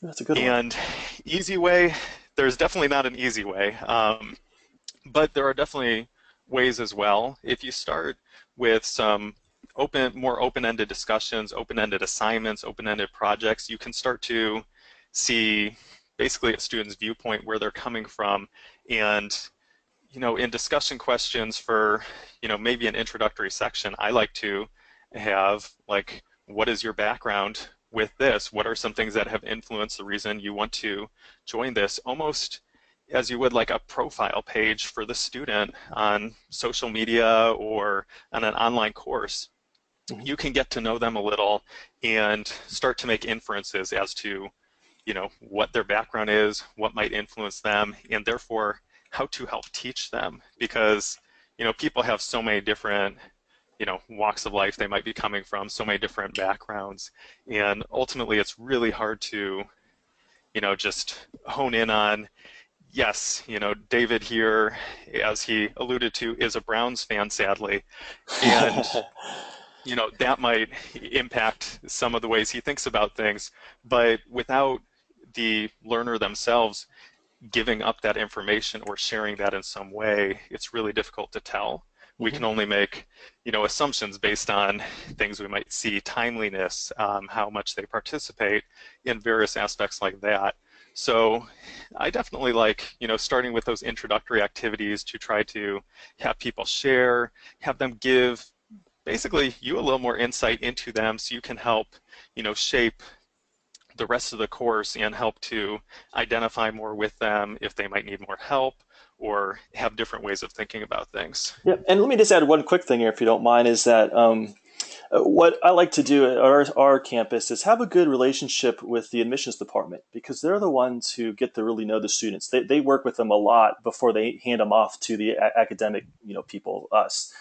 That's a good one. And easy way, there's definitely not an easy way, but there are definitely ways as well. If you start with some more open-ended discussions, open-ended assignments, open-ended projects, you can start to see basically a student's viewpoint, where they're coming from. And, you know, in discussion questions for, you know, maybe an introductory section, I like to have like, what is your background with this? What are some things that have influenced the reason you want to join this? Almost as you would like a profile page for the student on social media or on an online course. Mm-hmm. You can get to know them a little and start to make inferences as to, you know, what their background is, what might influence them, and therefore how to help teach them. Because, you know, people have so many different, you know, walks of life they might be coming from, so many different backgrounds, and ultimately it's really hard to, you know, just hone in on, yes, you know, David here, as he alluded to, is a Browns fan, sadly, and, you know, that might impact some of the ways he thinks about things, but without the learner themselves giving up that information or sharing that in some way, it's really difficult to tell. We Mm-hmm. can only make, you know, assumptions based on things we might see, timeliness, how much they participate in various aspects like that. So I definitely like, you know, starting with those introductory activities to try to have people share, have them give basically you a little more insight into them so you can help, you know, shape the rest of the course and help to identify more with them if they might need more help or have different ways of thinking about things. Yeah, and let me just add one quick thing here, if you don't mind, is that what I like to do at our campus is have a good relationship with the admissions department, because they're the ones who get to really know the students. They work with them a lot before they hand them off to the academic, you know, people, us.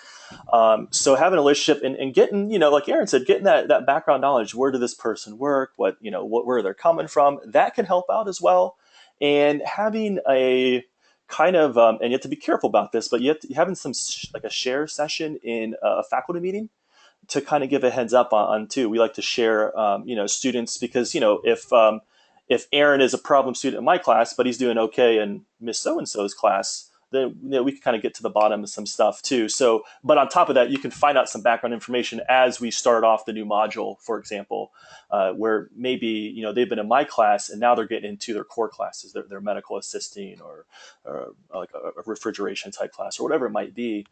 So having a relationship and getting, you know, like Aaron said, getting that background knowledge, where did this person work, what, you know, where they're coming from, that can help out as well. And having a kind of, and you have to be careful about this, but having some like a share session in a faculty meeting to kind of give a heads up on too. We like to share, you know, students, because, you know, if Aaron is a problem student in my class, but he's doing okay in Miss So and So's class, then we can kind of get to the bottom of some stuff too. So, but on top of that, you can find out some background information as we start off the new module, for example, where maybe they've been in my class and now they're getting into their core classes, their medical assisting or like a refrigeration type class or whatever it might be.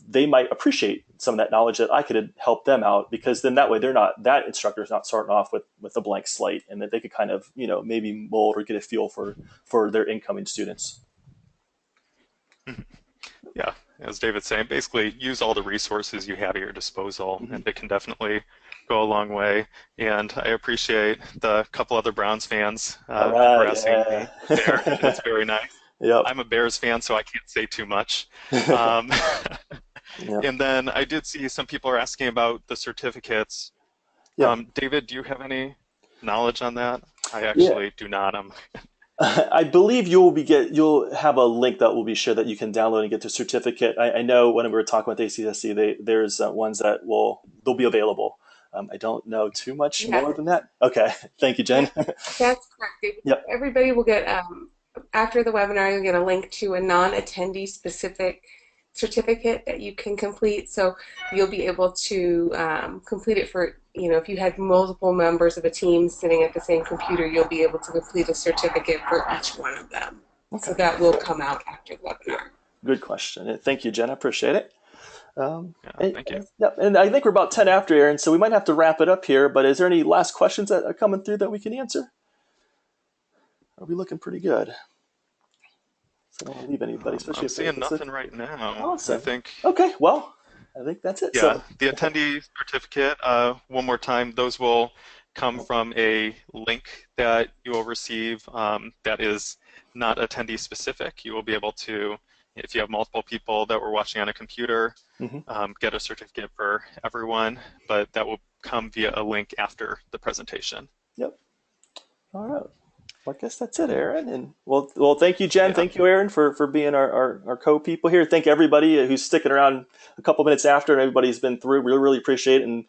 They might appreciate some of that knowledge that I could help them out, because then that way that instructor is not starting off with a blank slate, and that they could kind of maybe mold or get a feel for their incoming students. Yeah, as David's saying, basically use all the resources you have at your disposal, and it can definitely go a long way. And I appreciate the couple other Browns fans All right, harassing me yeah. there. It's very nice. Yep. I'm a Bears fan, so I can't say too much. Um, Yep. and then I did see some people are asking about the certificates. Yep. David, do you have any knowledge on that? I Yeah. actually do not. I believe you'll have a link that will be shared that you can download and get the certificate. I know when we were talking with ACSC, there's ones that they'll be available. I don't know too much Yeah, more than that. Okay, thank you, Jen. that's correct. Yep. Everybody will get, after the webinar, you'll get a link to a non-attendee specific certificate that you can complete. So you'll be able to complete it for, if you had multiple members of a team sitting at the same computer, you'll be able to complete a certificate for each one of them. So Okay. that will come out after the webinar. Good question. Thank you, Jen. I appreciate it. Yeah, thank you. Yeah, and I think we're about 10 after, Aaron, so we might have to wrap it up here. But is there any last questions that are coming through that we can answer? Are we looking pretty good? So I don't want to leave anybody, especially I'm if seeing it's nothing right now. I awesome. think, Okay, well, I think that's it. yeah, So, the attendee certificate, one more time, those will come from a link that you will receive that is not attendee specific. You will be able to, if you have multiple people that were watching on a computer, mhm. get a certificate for everyone, but that will come via a link after the presentation. Yep. All right. Well, I guess that's it, Aaron. And well, thank you, Jen. Yeah, Thank you, Aaron, for being our co-people here. Thank everybody who's sticking around a couple minutes after, and everybody's been through. We really appreciate it. And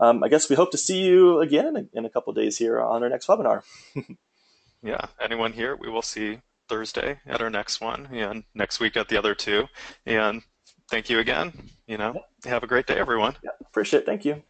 I guess we hope to see you again in a couple of days here on our next webinar. yeah. Anyone here, we will see Thursday at our next one and next week at the other two. And thank you again. Have a great day, everyone. Yeah, appreciate it. Thank you.